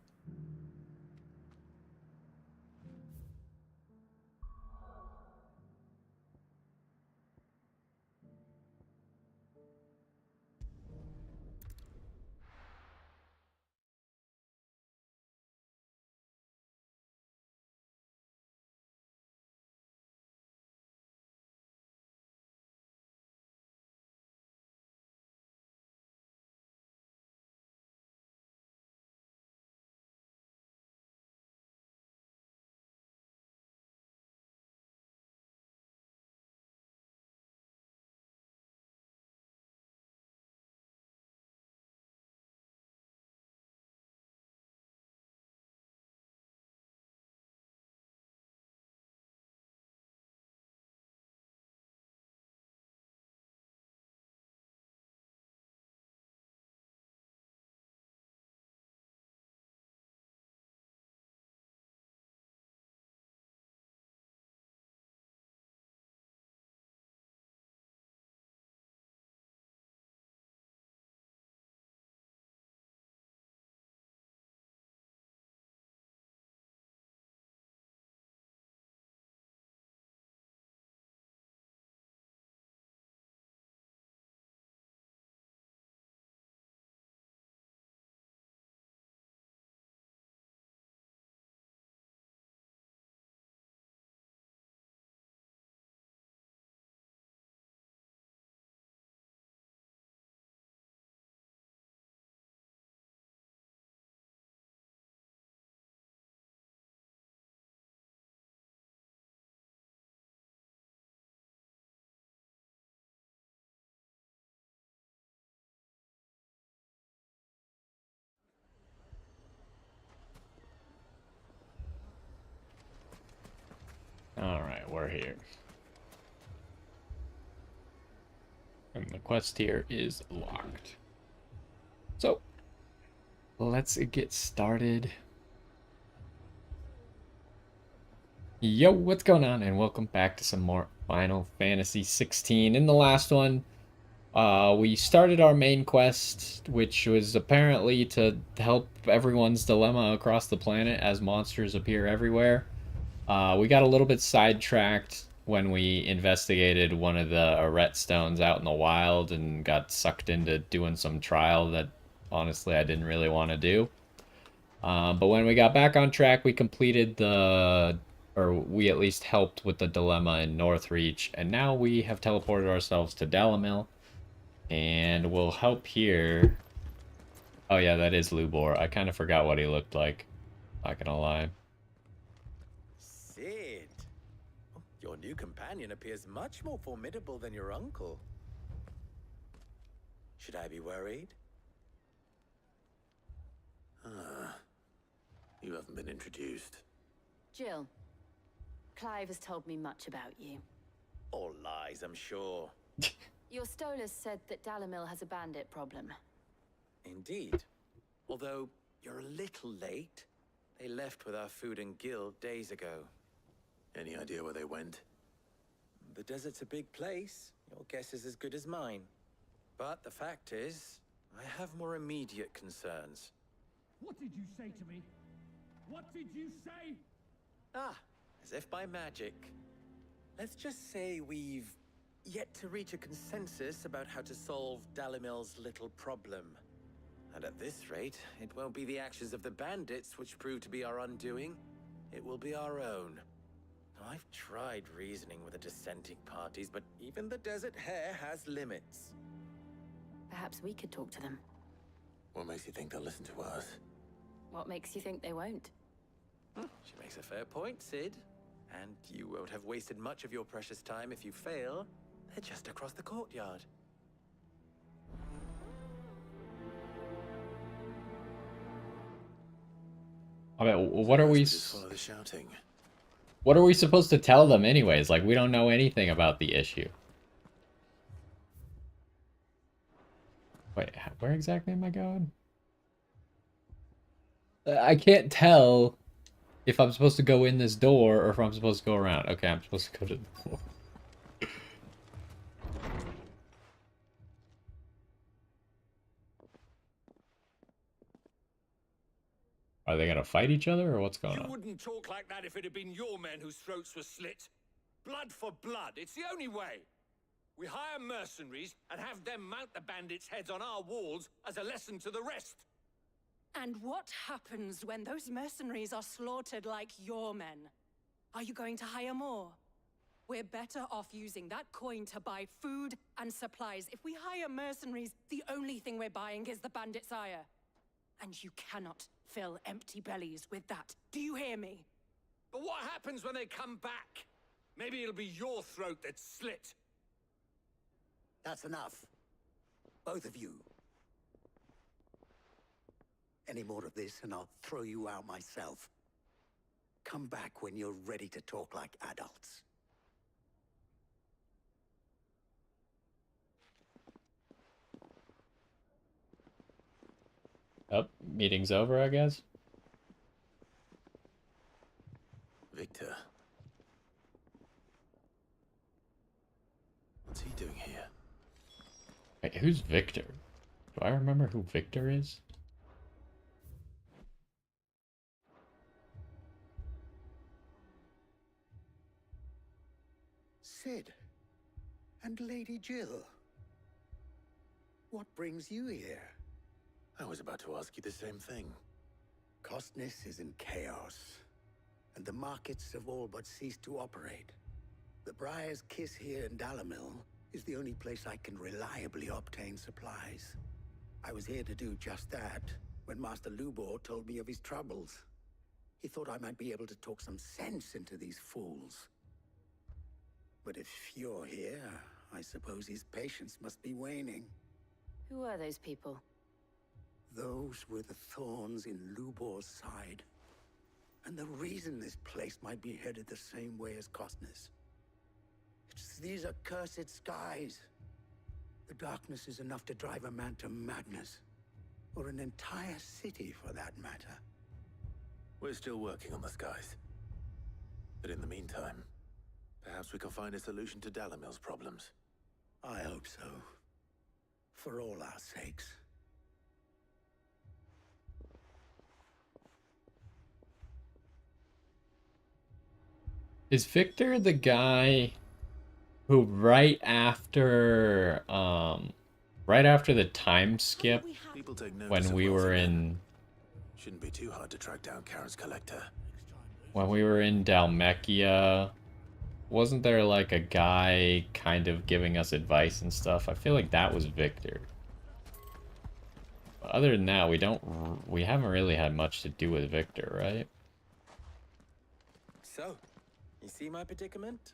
A: Alright, we're here. And the quest here is locked. So, let's get started. Yo, what's going on? And welcome back to some more Final Fantasy XVI. In the last one, we started our main quest, which was apparently to help everyone's dilemma across the planet as monsters appear everywhere. We got a little bit sidetracked when we investigated one of the Arret stones out in the wild and got sucked into doing some trial that honestly I didn't really want to do. But when we got back on track, we completed or we at least helped with the dilemma in Northreach, and now we have teleported ourselves to Dalimil, and we'll help here. Oh yeah, that is Lubor. I kind of forgot what he looked like. Not gonna lie.
P: Sid, your new companion appears much more formidable than your uncle. Should I be worried?
E: You haven't been introduced.
J: Jill, Clive has told me much about you.
P: All lies, I'm sure.
J: Your Stolas said that Dalimil has a bandit problem.
P: Indeed. Although, you're a little late. They left with our food and guild days ago.
E: Any idea where they went?
P: The desert's a big place. Your guess is as good as mine. But the fact is, I have more immediate concerns.
Q: What did you say to me? What did you say?
P: Ah, as if by magic. Let's just say we've yet to reach a consensus about how to solve Dalimil's little problem. And at this rate, it won't be the actions of the bandits which prove to be our undoing. It will be our own. I've tried reasoning with the dissenting parties, but even the Desert Hare has limits.
J: Perhaps we could talk to them.
E: What makes you think they'll listen to us?
J: What makes you think they won't?
P: She makes a fair point, Sid. And you won't have wasted much of your precious time if you fail. They're just across the courtyard.
A: I mean, what are we?
E: Just follow the shouting.
A: What are we supposed to tell them anyways? Like, we don't know anything about the issue. Wait, where exactly am I going? I can't tell if I'm supposed to go in this door or if I'm supposed to go around. Okay, I'm supposed to go to the door. Are they gonna fight each other, or what's going
O: You
A: on?
O: wouldn't talk like that if it had been your men whose throats were slit. Blood for blood, it's the only way. We hire mercenaries and have them mount the bandits' heads on our walls as a lesson to the rest.
R: And what happens when those mercenaries are slaughtered like your men? Are you going to hire more? We're better off using that coin to buy food and supplies. If we hire mercenaries, the only thing we're buying is the bandits' ire. And you cannot fill empty bellies with that. Do you hear me?
O: But what happens when they come back? Maybe it'll be your throat that's slit.
S: That's enough. Both of you. Any more of this and I'll throw you out myself. Come back when you're ready to talk like adults.
A: Oh, meeting's over, I guess.
E: Victor. What's he doing here?
A: Wait, who's Victor? Do I remember who Victor is?
S: Sid. And Lady Jill. What brings you here?
E: I was about to ask you the same thing.
S: Costness is in chaos, and the markets have all but ceased to operate. The Briar's Kiss here in Dalimil is the only place I can reliably obtain supplies. I was here to do just that when Master Lubor told me of his troubles. He thought I might be able to talk some sense into these fools. But if you're here, I suppose his patience must be waning.
J: Who are those people?
S: Those were the thorns in Lubor's side. And the reason this place might be headed the same way as Costness. It's these accursed skies. The darkness is enough to drive a man to madness. Or an entire city, for that matter.
E: We're still working on the skies. But in the meantime, perhaps we can find a solution to Dalimil's problems.
S: I hope so. For all our sakes.
A: Is Victor the guy who right after the time skip when we were in
E: Shouldn't be too hard to track down Karen's collector.
A: when we were in Dalmekia, wasn't there like a guy kind of giving us advice and stuff? I feel like that was Victor. But other than that, we haven't really had much to do with Victor, right?
P: So, you see my predicament?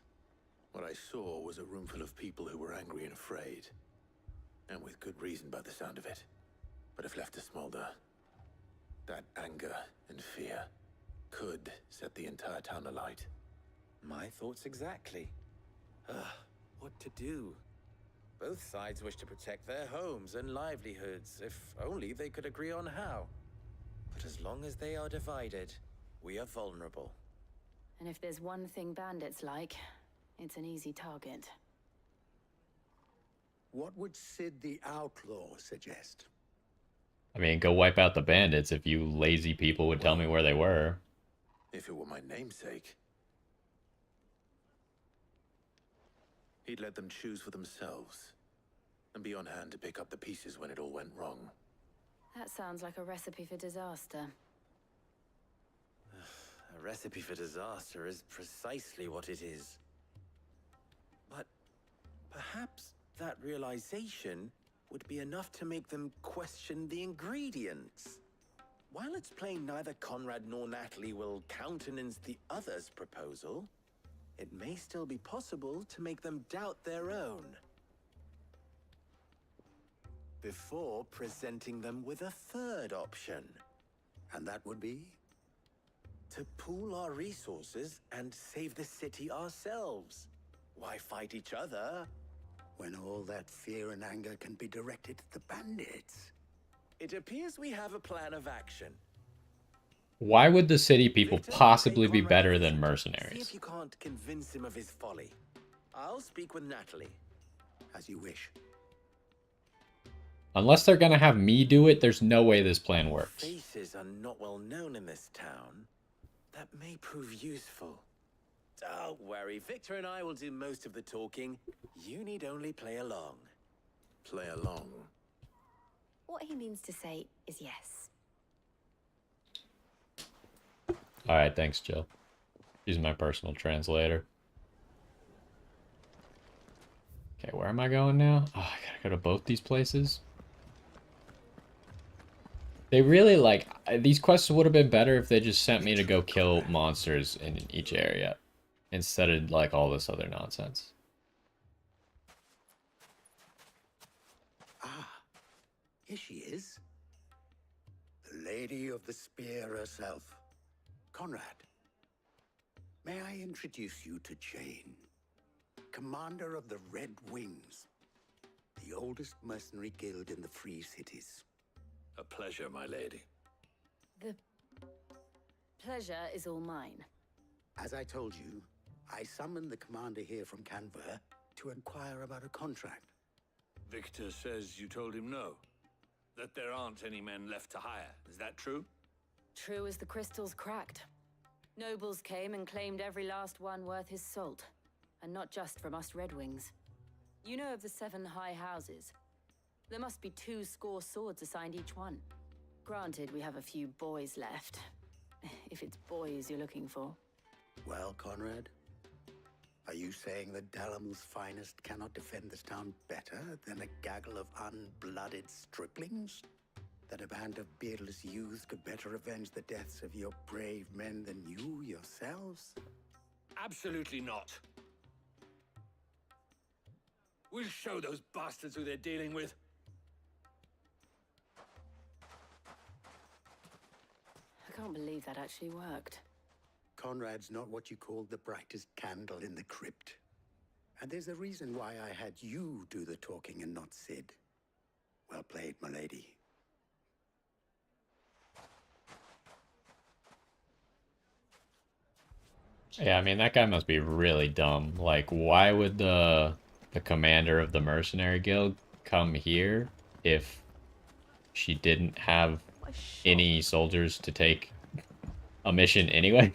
E: What I saw was a room full of people who were angry and afraid. And with good reason by the sound of it. But if left to smolder, that anger and fear could set the entire town alight.
P: My thoughts exactly. What to do? Both sides wish to protect their homes and livelihoods, if only they could agree on how. But as long as they are divided, we are vulnerable.
J: And if there's one thing bandits like, it's an easy target.
S: What would Sid the Outlaw suggest?
A: I mean, go wipe out the bandits if you lazy people would tell me where they were.
E: If it were my namesake, he'd let them choose for themselves and be on hand to pick up the pieces when it all went wrong.
J: That sounds like a recipe for disaster.
P: A recipe for disaster is precisely what it is. But perhaps that realization would be enough to make them question the ingredients. While it's plain neither Conrad nor Natalie will countenance the other's proposal, it may still be possible to make them doubt their own. Before presenting them with a third option.
S: And that would be?
P: To pool our resources and save the city ourselves. Why fight each other?
S: When all that fear and anger can be directed at the bandits.
P: It appears we have a plan of action.
A: Why would the city people
P: Victor,
A: possibly
P: take
A: be
P: Conrad
A: better
P: with
A: than
P: you. See
A: mercenaries?
P: if you can't convince him of his folly. I'll speak with Natalie.
S: As you wish.
A: Unless they're gonna have me do it, there's no way this plan works.
P: Faces are not well known in this town. That may prove useful. Don't worry, Victor and I will do most of the talking. You need only play along.
E: Play along?
J: What he means to say is yes.
A: Alright, thanks, Jill. She's my personal translator. Okay, where am I going now? Oh, I gotta go to both these places. They really, like, these quests would have been better if they just sent me to go kill monsters in each area. Instead of, like, all this other nonsense.
S: Ah, here she is. The Lady of the Spear herself. Conrad, may I introduce you to Jane, commander of the Red Wings, the oldest mercenary guild in the Free Cities.
L: A pleasure, my lady.
J: The pleasure is all mine.
S: As I told you, I summoned the commander here from Canver to inquire about a contract.
L: Victor says you told him no. That there aren't any men left to hire. Is that true?
J: True as the crystals cracked. Nobles came and claimed every last one worth his salt. And not just from us Red Wings. You know of the 7 high houses. There must be 2 swords assigned each one. Granted, we have a few boys left. If it's boys you're looking for.
S: Well, Conrad, are you saying that Dalamil's finest cannot defend this town better than a gaggle of unblooded striplings? That a band of beardless youths could better avenge the deaths of your brave men than you yourselves?
L: Absolutely not. We'll show those bastards who they're dealing with.
J: I can't believe that actually worked.
S: Conrad's not what you call the brightest candle in the crypt. And there's a reason why I had you do the talking and not Sid. Well played, my lady.
A: Yeah, I mean, that guy must be really dumb. Like, why would the commander of the mercenary guild come here if she didn't have any soldiers to take a mission anyway?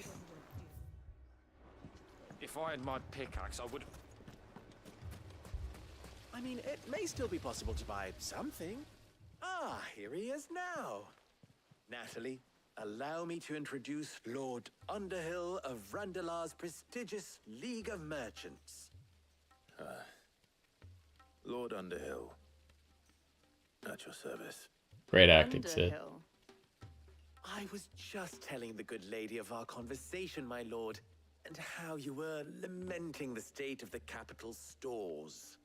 T: If I had my pickaxe, I would...
P: I mean, it may still be possible to buy something. Ah, here he is now. Natalie, allow me to introduce Lord Underhill of Randalar's prestigious League of Merchants.
E: Lord Underhill. At your service.
A: Great acting, Sid.
P: Underhill. I was just telling the good lady of our conversation, my lord, and how you were lamenting the state of the capital's stores.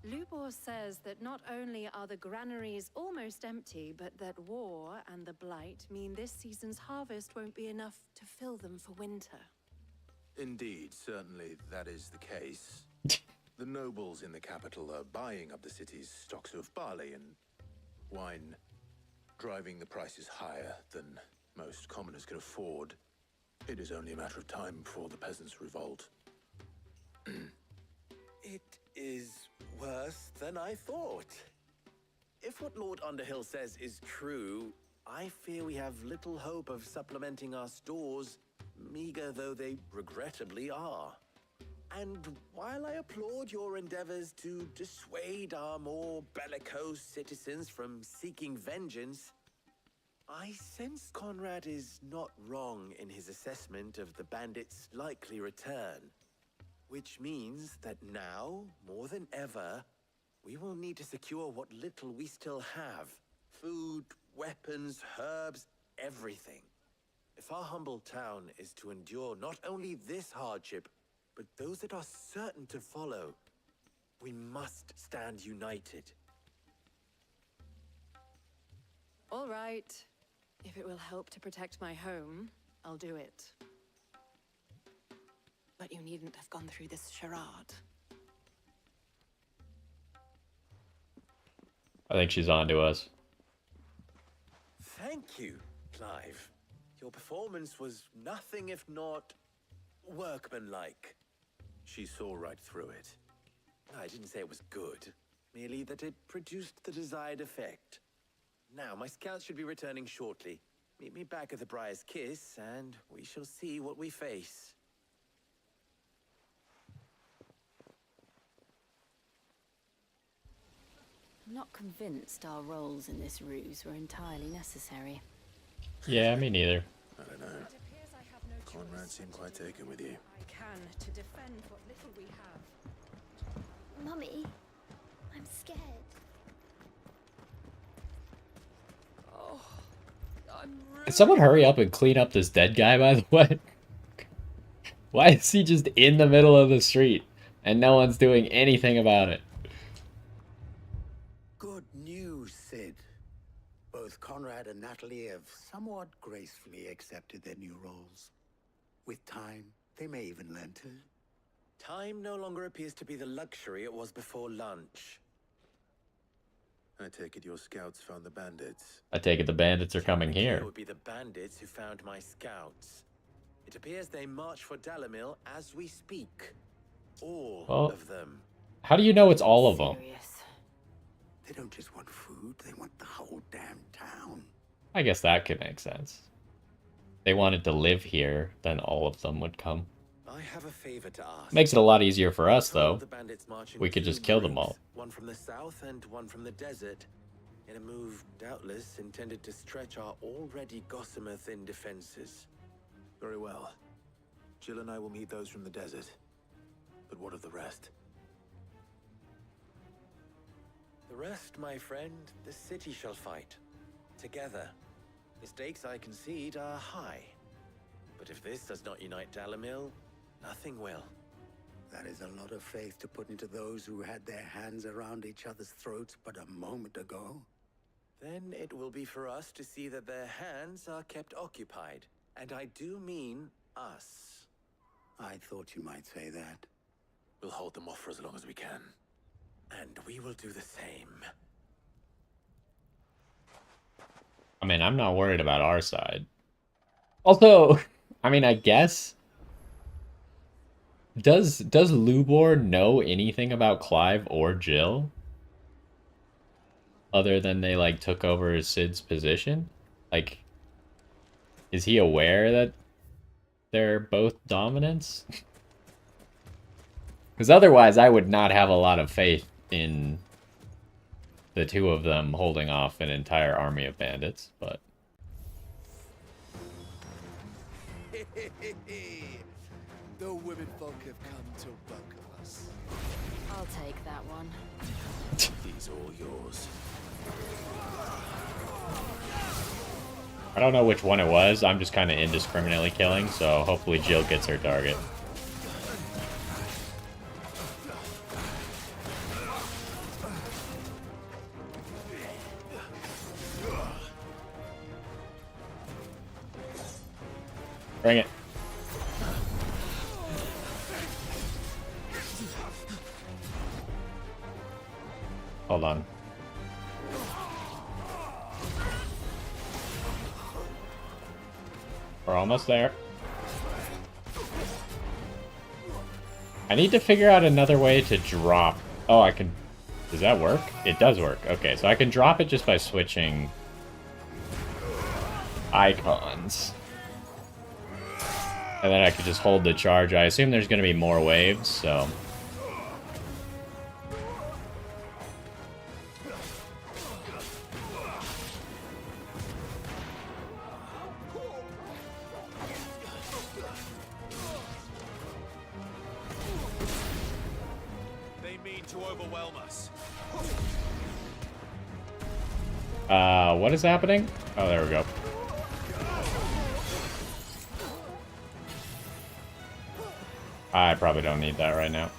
R: Lubor says that not only are the granaries almost empty, but that war and the blight mean this season's harvest won't be enough to fill them for winter.
E: Indeed, certainly that is the case. The nobles in the capital are buying up the city's stocks of barley and wine, driving the prices higher than most commoners can afford. It is only a matter of time before the peasants revolt.
P: It is worse than I thought. If what Lord Underhill says is true, I fear we have little hope of supplementing our stores, meager though they regrettably are. And while I applaud your endeavors to dissuade our more bellicose citizens from seeking vengeance, I sense Conrad is not wrong in his assessment of the bandits' likely return. Which means that now, more than ever, we will need to secure what little we still have. Food, weapons, herbs, everything. If our humble town is to endure not only this hardship, but those that are certain to follow, we must stand united.
R: All right. If it will help to protect my home, I'll do it. But you needn't have gone through this charade.
A: I think she's on to us.
P: Thank you, Clive. Your performance was nothing if not workmanlike.
E: She saw right through it.
P: I didn't say it was good, merely that it produced the desired effect. Now, my scouts should be returning shortly. Meet me back at the Briar's Kiss, and we shall see what we face.
J: I'm not convinced our roles in this ruse were entirely necessary.
A: Yeah, me neither.
E: I don't know. Conrad seemed quite taken with you.
R: I can to defend what little we have.
C: Mummy, I'm scared.
N: Oh, I'm
A: Can someone hurry up and clean up this dead guy, by the way? Why is he just in the middle of the street and no one's doing anything about it?
S: Good news, Sid. Both Conrad and Natalie have somewhat gracefully accepted their new roles. With time, they may even learn to.
P: Time no longer appears to be the luxury it was before lunch.
E: I take it your scouts found the bandits.
A: I take it the bandits are coming
P: It
A: here.
P: would be the bandits who found my scouts. It appears they march for Dalimil as we speak. All
A: Well,
P: of them.
A: how do you know it's all of them?
S: They don't just want food, they want the whole damn town.
A: I guess that could make sense. If they wanted to live here, then all of them would come.
P: I have a favor to ask.
A: Makes it a lot easier for us,
P: I told
A: though.
P: the bandits marching
A: We could
P: two
A: just kill them
P: groups,
A: all.
P: One from the south and one from the desert. In a move doubtless intended to stretch our already gossamer-thin defenses.
E: Very well. Jill and I will meet those from the desert. But what of the rest?
P: The rest, my friend, the city shall fight. Together. The stakes, I concede, are high. But if this does not unite Dalimil, nothing will.
S: That is a lot of faith to put into those who had their hands around each other's throats but a moment ago.
P: Then it will be for us to see that their hands are kept occupied. And I do mean us.
S: I thought you might say that.
E: We'll hold them off for as long as we can.
P: And we will do the same.
A: I mean, I'm not worried about our side. Also, I mean, I guess... Does Lubor know anything about Clive or Jill? Other than they, like, took over Sid's position? Like, is he aware that they're both dominants? Because otherwise, I would not have a lot of faith in the two of them holding off an entire army of bandits, but...
U: The women folk have come to welcome us.
J: I'll take that one.
E: These all yours.
A: I don't know which one it was. I'm just kind of indiscriminately killing, so hopefully Jill gets her target. Bring it. Hold on. We're almost there. I need to figure out another way to drop. Oh, I can... Does that work? It does work. Okay, so I can drop it just by switching icons. And then I could just hold the charge. I assume there's going to be more waves, so...
I: They mean to overwhelm us.
A: What is happening? Oh, there we go. I probably don't need that right now.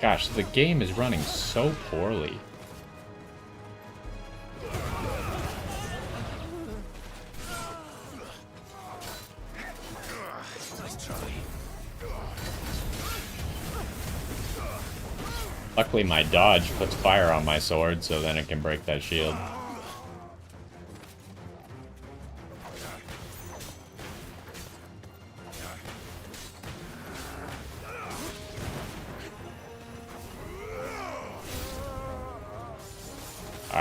A: Gosh, the game is running so poorly. Luckily, my dodge puts fire on my sword, so then it can break that shield.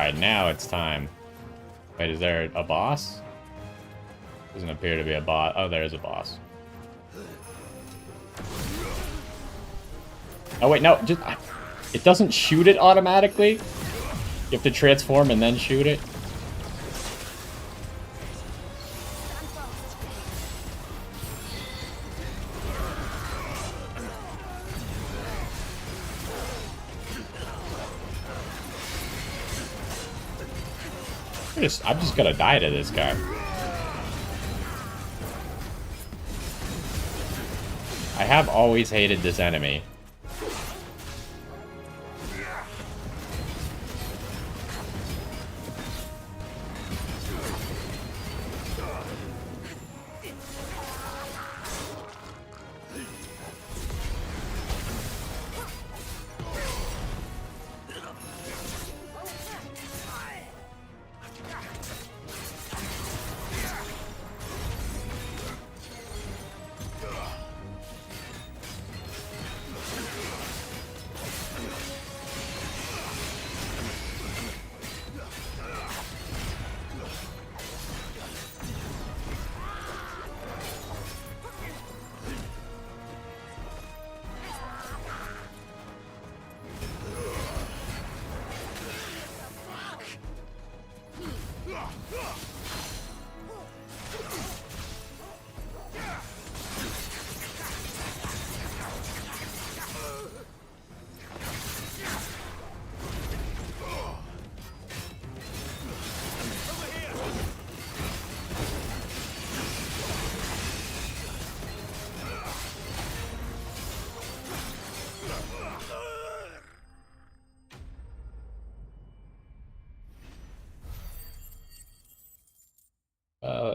A: Alright, now it's time. Wait, is there a boss? Doesn't appear to be a boss. Oh, there is a boss. Oh wait, no, just it doesn't shoot it automatically. You have to transform and then shoot it. I'm just gonna die to this guy. I have always hated this enemy.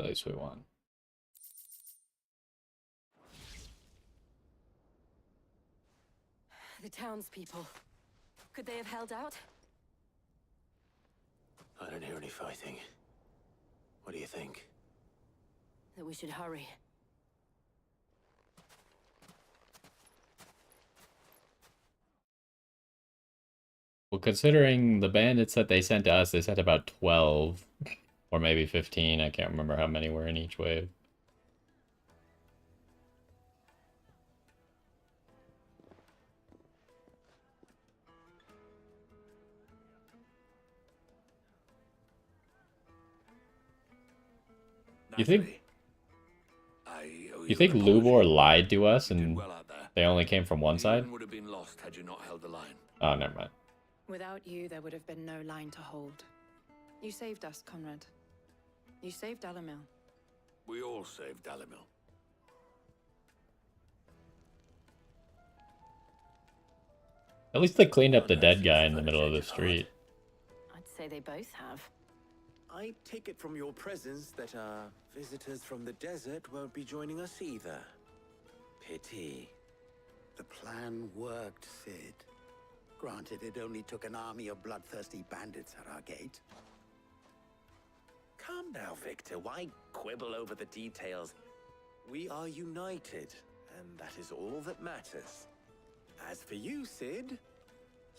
A: At least we won.
J: The townspeople. Could they have held out?
E: I don't hear any fighting. What do you think?
J: That we should hurry.
A: Well, considering the bandits that they sent to us, they sent about 12. Or maybe 15. I can't remember how many were in each wave. You think Lubor lied to us and they only came from one side?
L: Would have been lost had you not held the line.
A: Oh, never mind.
R: Without you, there would have been no line to hold. You saved us, Conrad. You saved Dalimil.
F: We all saved Dalimil.
A: At least they cleaned up the dead guy in the middle of the street.
J: I'd say they both have.
P: I take it from your presence that our visitors from the desert won't be joining us either. Pity.
S: The plan worked, Sid. Granted, it only took an army of bloodthirsty bandits at our gate.
P: Calm now, Victor. Why quibble over the details? We are united, and that is all that matters. As for you, Sid,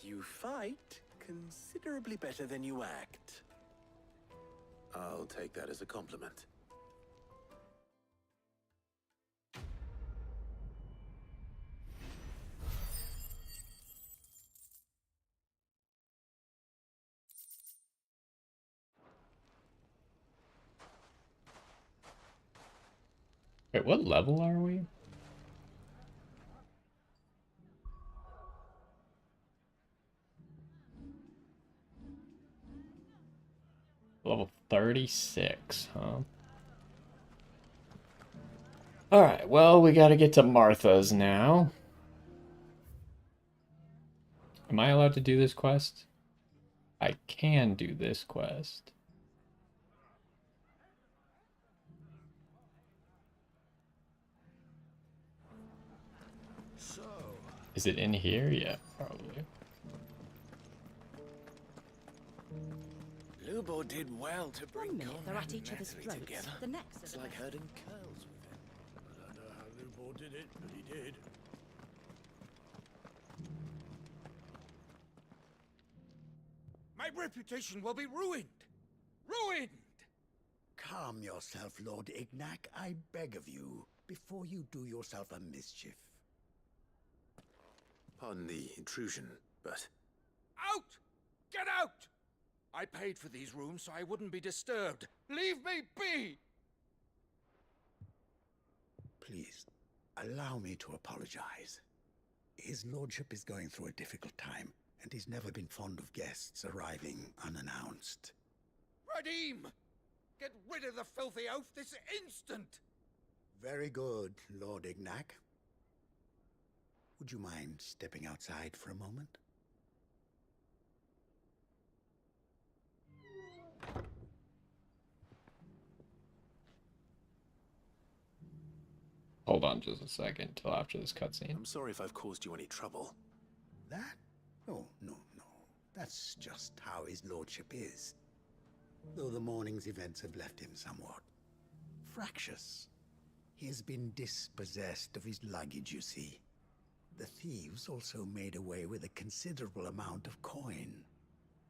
P: you fight considerably better than you act.
E: I'll take that as a compliment.
A: Wait, what level are we? Level 36, huh? Alright, well, we gotta get to Martha's now. Am I allowed to do this quest? I can do this quest. Is it in here? Yeah, probably.
S: Lubor did well to bring
R: One minute they're
S: Conrad
R: at each
S: and
R: other's
S: Natalie
R: throats.
S: together.
R: The next
S: It's
R: are the
S: like
R: best.
S: herding curls with him. I don't know how Lubor did it, but he did.
I: My
U: reputation will be ruined. Ruined!
S: Calm yourself, Lord Ignac, I beg of you, before you do yourself a mischief.
E: Pardon the intrusion, but...
U: Out! Get out! I paid for these rooms so I wouldn't be disturbed. Leave me be!
S: Please, allow me to apologize. His lordship is going through a difficult time, and he's never been fond of guests arriving unannounced.
U: Radim! Get rid of the filthy oaf this instant!
S: Very good, Lord Ignac. Would you mind stepping outside for a moment?
A: Hold on just a second till after this cutscene.
E: I'm sorry if I've caused you any trouble.
S: That? Oh, no. That's just how his lordship is. Though the morning's events have left him somewhat fractious. He has been dispossessed of his luggage, you see. The thieves also made away with a considerable amount of coin.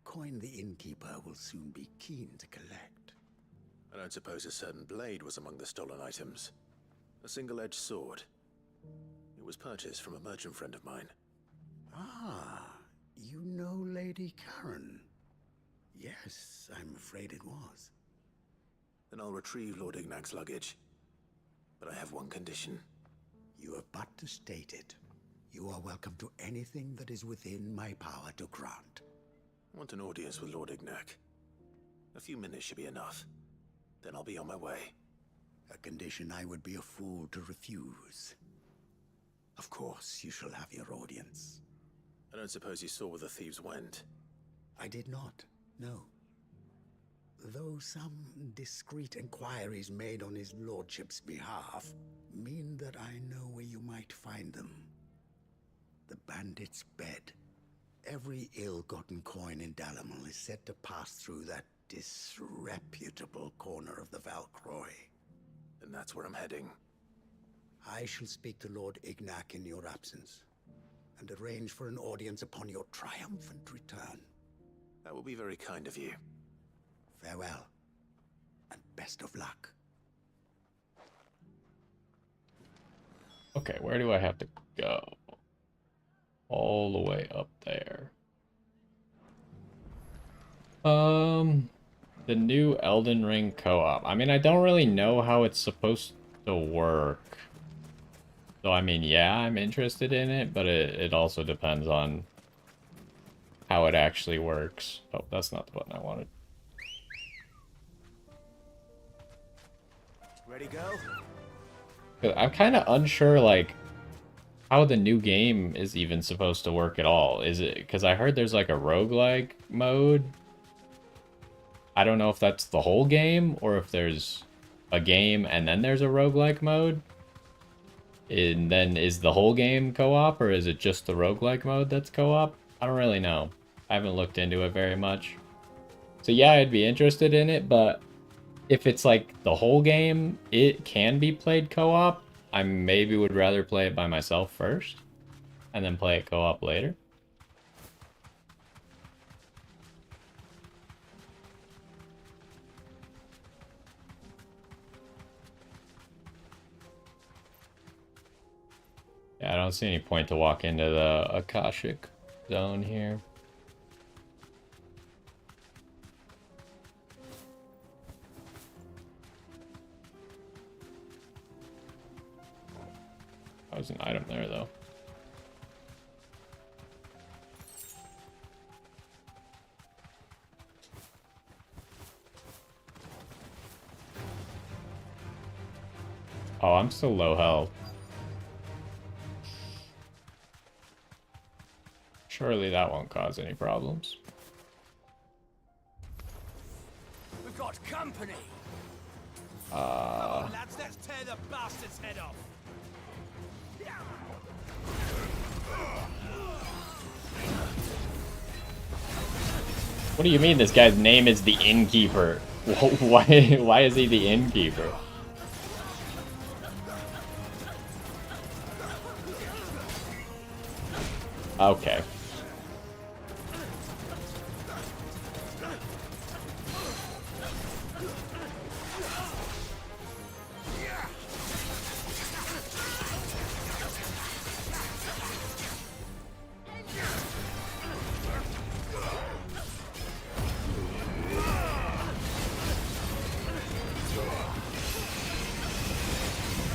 S: Coin the innkeeper will soon be keen to collect.
E: I don't suppose a certain blade was among the stolen items. A single-edged sword. It was purchased from a merchant friend of mine.
S: Ah, you know Lady Karen. Yes, I'm afraid it was.
E: Then I'll retrieve Lord Ignac's luggage. But I have one condition.
S: You have but to state it. You are welcome to anything that is within my power to grant.
E: I want an audience with Lord Ignac. A few minutes should be enough. Then I'll be on my way.
S: A condition I would be a fool to refuse. Of course, you shall have your audience.
E: I don't suppose you saw where the thieves went?
S: I did not, no. Though some discreet inquiries made on his lordship's behalf mean that I know where you might find them. The bandit's bed. Every ill-gotten coin in Dalimil is said to pass through that disreputable corner of the Valcroy.
E: And that's where I'm heading.
S: I shall speak to Lord Ignac in your absence, and arrange for an audience upon your triumphant return.
E: That will be very kind of you.
S: Farewell, and best of luck.
A: Okay, where do I have to go? All the way up there. The new Elden Ring co-op. I mean, I don't really know how it's supposed to work. So, I mean, yeah, I'm interested in it, but it also depends on how it actually works. Oh, that's not the button I wanted.
U: Ready, go?
A: I'm kind of unsure, like, how the new game is even supposed to work at all. Is it because I heard there's like a roguelike mode? I don't know if that's the whole game or if there's a game and then there's a roguelike mode. And then is the whole game co-op or is it just the roguelike mode that's co-op? I don't really know. I haven't looked into it very much. So yeah, I'd be interested in it, but if it's like the whole game, it can be played co-op. I maybe would rather play it by myself first and then play it co-op later. Yeah, I don't see any point to walk into the Akashic zone here. That was an item there, though. Oh, I'm still low health. Surely that won't cause any problems.
U: We've got company. Come on, lads, let's tear the bastard's head off.
A: What do you mean this guy's name is the Innkeeper? Why is he the Innkeeper? Okay.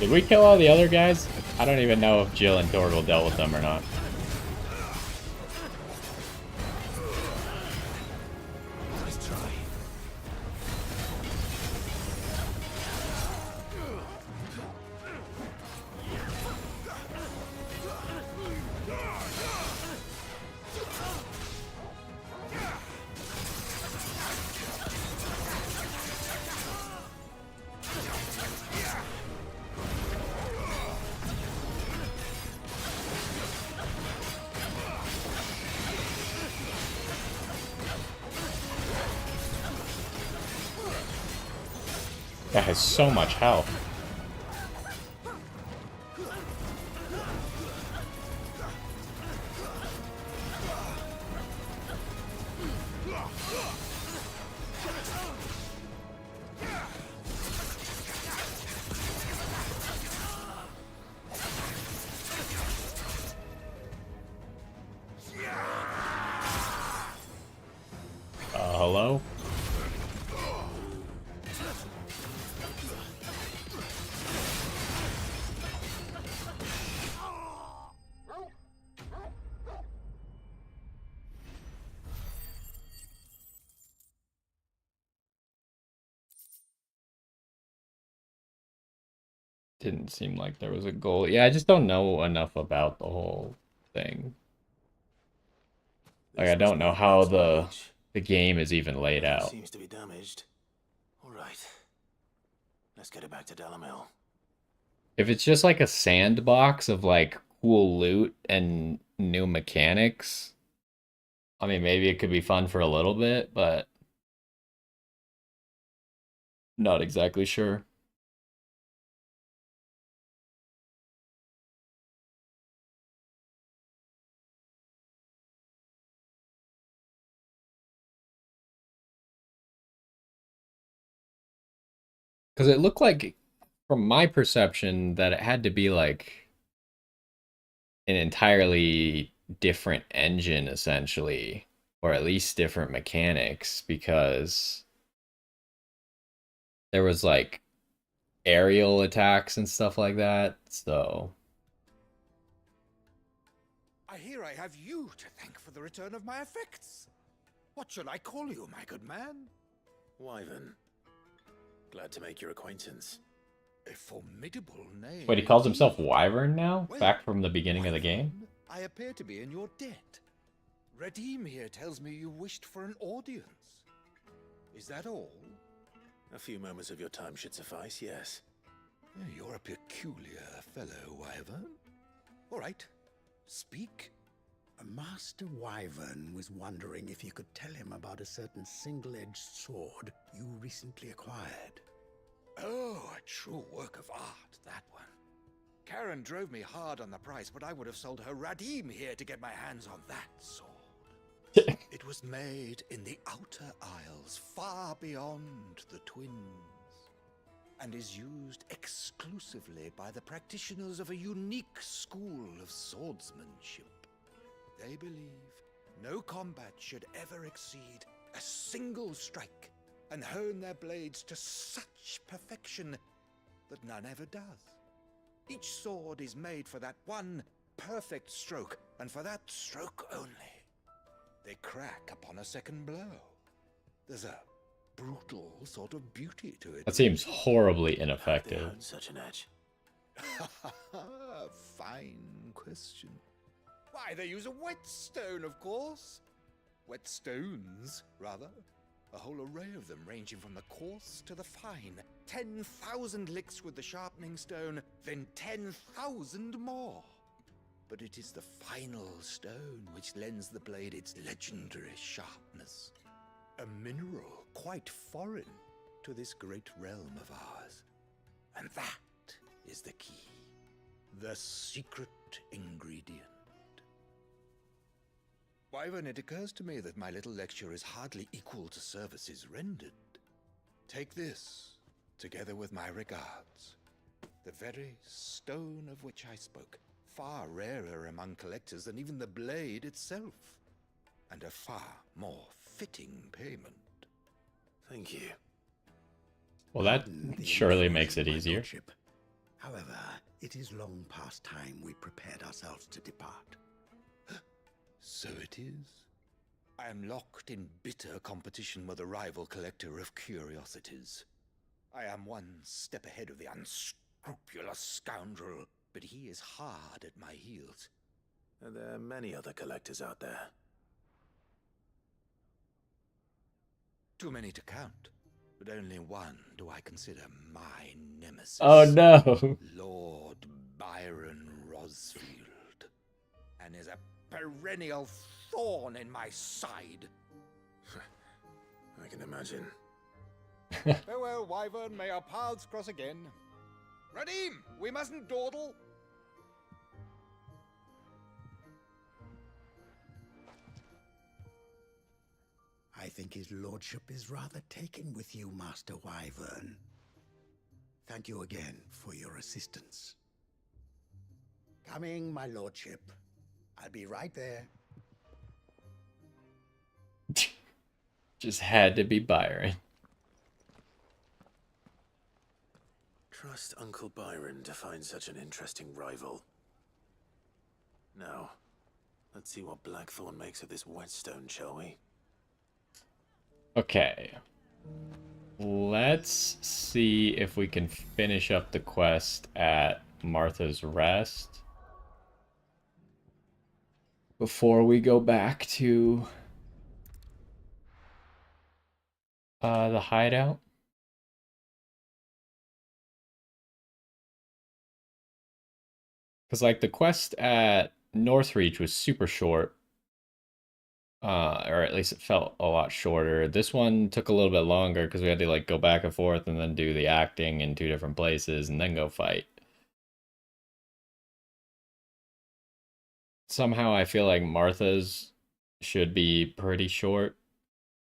A: Did we kill all the other guys? I don't even know if Jill and Torgal dealt with them or not.
E: Nice try.
A: That has so much health. Hello? Didn't seem like there was a goal. Yeah, I just don't know enough about the whole thing. Like, I don't know how the game is even laid out.
E: Seems to be damaged. All right. Let's get it back to Dalamil.
A: If it's just like a sandbox of like cool loot and new mechanics, I mean, maybe it could be fun for a little bit, but not exactly sure. Because it looked like, from my perception, that it had to be like an entirely different engine, essentially, or at least different mechanics, because there was like aerial attacks and stuff like that, so...
U: I hear I have you to thank for the return of my effects. What shall I call you, my good man?
E: Wyvern. Glad to make your acquaintance.
U: A formidable name.
A: Wait, he calls himself Wyvern now? Back from the beginning of the game?
U: I appear to be in your debt. Redeem here tells me you wished for an audience. Is that all?
E: A few moments of your time should suffice, yes.
U: You're a peculiar fellow, Wyvern. All right, speak.
S: Master Wyvern was wondering if you could tell him about a certain single-edged sword you recently acquired.
U: Oh, a true work of art, that one. Karen drove me hard on the price, but I would have sold her Radim here to get my hands on that sword. It was made in the Outer Isles, far beyond the Twins, and is used exclusively by the practitioners of a unique school of swordsmanship. They believe no combat should ever exceed a single strike, and hone their blades to such perfection that none ever does. Each sword is made for that one perfect stroke, and for that stroke only. They crack upon a second blow. There's a brutal sort of beauty to it.
A: That seems horribly ineffective.
E: Such an edge.
U: Fine question. Why, they use a whetstone, of course. Whetstones, rather. A whole array of them, ranging from the coarse to the fine. 10,000 licks with the sharpening stone, then 10,000 more. But it is the final stone which lends the blade its legendary sharpness. A mineral quite foreign to this great realm of ours. And that is the key. The secret ingredient. Wyvern, it occurs to me that my little lecture is hardly equal to services rendered. Take this, together with my regards. The very stone of which I spoke, far rarer among collectors than even the blade itself, and a far more fitting payment.
E: Thank you.
A: Well, that surely makes it easier.
S: However, It is long past time we prepared ourselves to depart.
U: So it is. I am locked in bitter competition with a rival collector of curiosities. I am one step ahead of the unscrupulous scoundrel, but he is hard at my heels.
E: And there are many other collectors out there.
U: Too many to count, but only one do I consider my nemesis.
A: Oh no!
U: Lord Byron Rosfield, and is a perennial thorn in my side.
E: I can imagine.
U: Farewell, Wyvern. May our paths cross again. Radim, we mustn't dawdle.
S: I think his lordship is rather taken with you, Master Wyvern. Thank you again for your assistance. Coming, my lordship. I'll be right there.
A: Just had to be Byron.
E: Trust Uncle Byron to find such an interesting rival. Now, let's see what Blackthorn makes of this whetstone, shall we?
A: Okay. Let's see if we can finish up the quest at Martha's Rest before we go back to the hideout. Because, like, the quest at Northreach was super short. Or at least it felt a lot shorter. This one took a little bit longer because we had to, like, go back and forth and then do the acting in 2 different places and then go fight. Somehow I feel like Martha's should be pretty short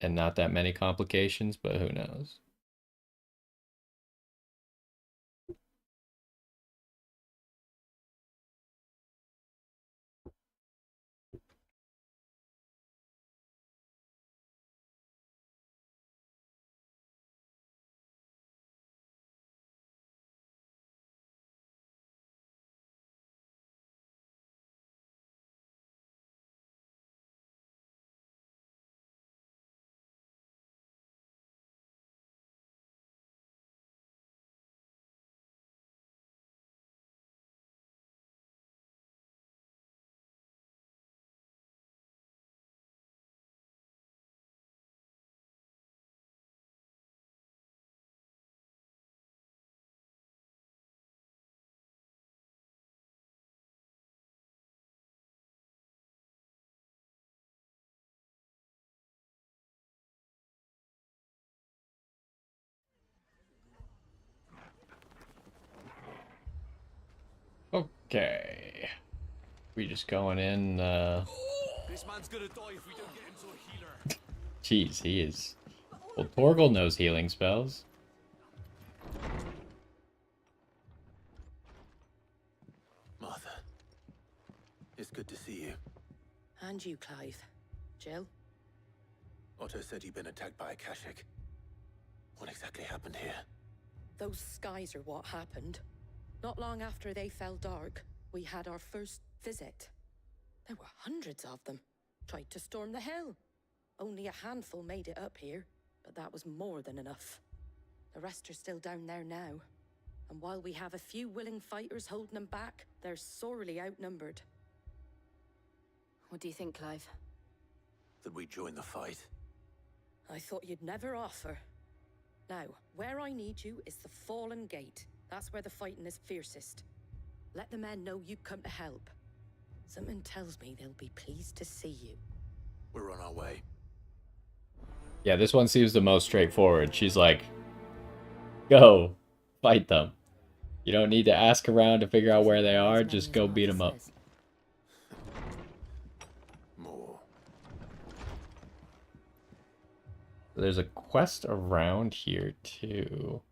A: and not that many complications, but who knows? Okay. We just going in,
O: This man's gonna die if we don't get him to a healer.
A: Jeez, he is... Well, Torgal knows healing spells.
E: Martha, it's good to see you.
D: And you, Clive. Jill?
E: Otto said you'd been attacked by a Kashik. What exactly happened here?
R: Those skies are what happened. Not long after they fell dark, we had our first visit. There were hundreds of them. Tried to storm the hill. Only a handful made it up here, but that was more than enough. The rest are still down there now. And while we have a few willing fighters holding them back, they're sorely outnumbered.
J: What do you think, Clive?
E: That we join the fight?
R: I thought you'd never offer. Now, where I need you is the Fallen Gate. That's where the fighting is fiercest. Let the men know you come to help. Something tells me they'll be pleased to see you.
E: We're on our way.
A: Yeah, this one seems the most straightforward. She's like, go, fight them. You don't need to ask around to figure out where they are, just go beat them up.
E: More.
A: There's a quest around here, too.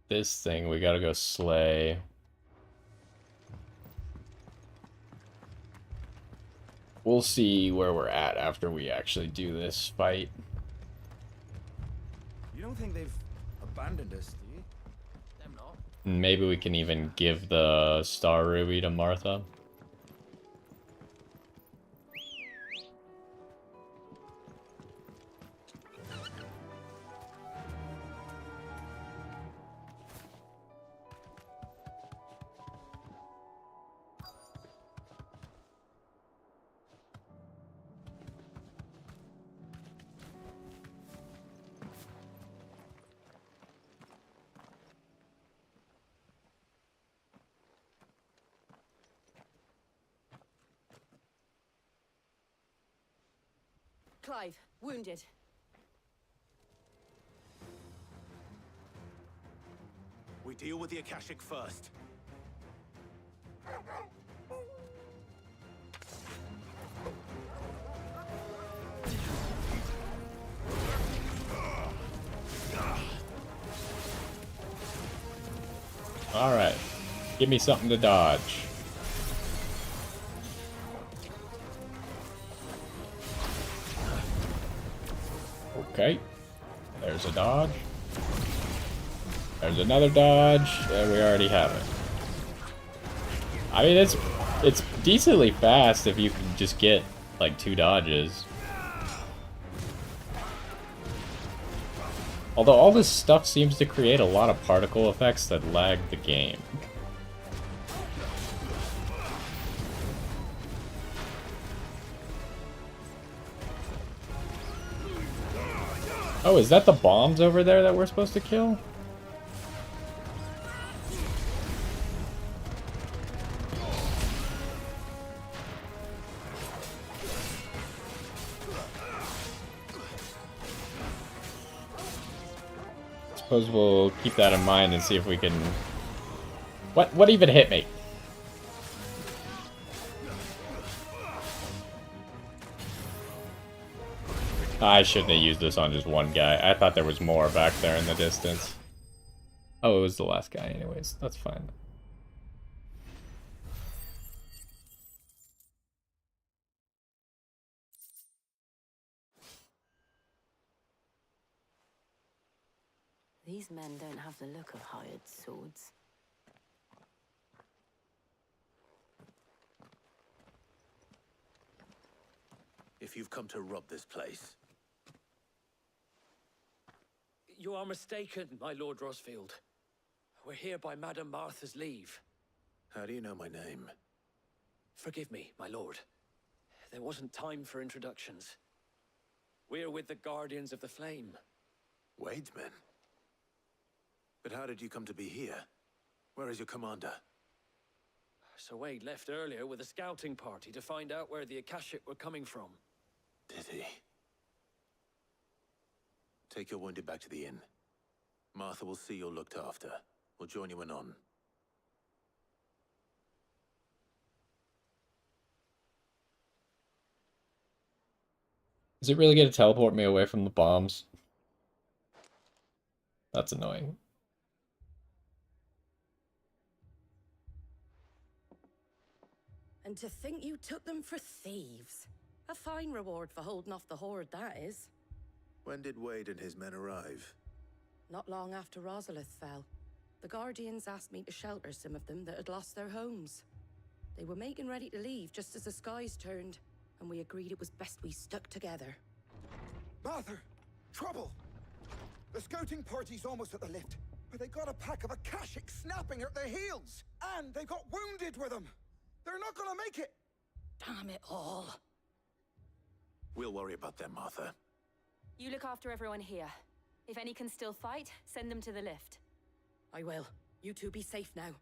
A: This thing we gotta go slay. We'll see where we're at after we actually do this fight.
I: You don't think they've abandoned us, do you? Them not.
A: Maybe we can even give the Star Ruby to Martha.
D: Clive, wounded.
F: We deal with the Akashic first.
A: Alright. Give me something to dodge. Okay. There's a dodge. There's another dodge. And we already have it. I mean, it's decently fast if you can just get, like, 2 dodges. Although all this stuff seems to create a lot of particle effects that lag the game. Oh, is that the bombs over there that we're supposed to kill? Suppose we'll keep that in mind and see if we can... What even hit me? I shouldn't have used this on just one guy. I thought there was more back there in the distance. Oh, it was the last guy anyways. That's fine.
J: These men don't have the look of hired swords.
E: If you've come to rob this place,
N: You are mistaken, my Lord Rosfield. We're here by Madame Martha's leave.
E: how do you know my name?
N: Forgive me, my lord. There wasn't time for introductions. We're with the Guardians of the Flame.
E: Wade's men? But how did you come to be here? Where is your commander?
N: Sir Wade left earlier with a scouting party to find out where the Akashic were coming from.
E: Did he? Take your wounded back to the inn. Martha will see you're looked after. We'll join you anon.
A: Is it really going to teleport me away from the bombs? That's annoying.
R: And to think you took them for thieves. A fine reward for holding off the horde, that is.
E: When did Wade and his men arrive?
R: Not long after Rosalith fell. The Guardians asked me to shelter some of them that had lost their homes. They were making ready to leave just as the skies turned, and we agreed it was best we stuck together.
I: Martha! Trouble! The scouting party's almost at the lift, but they got a pack of Akashic snapping at their heels! And they got wounded with them! They're not gonna make it!
R: Damn it all.
E: We'll worry about them, Martha.
B: You look after everyone here. If any can still fight, send them to the lift.
R: I will. You two be safe now.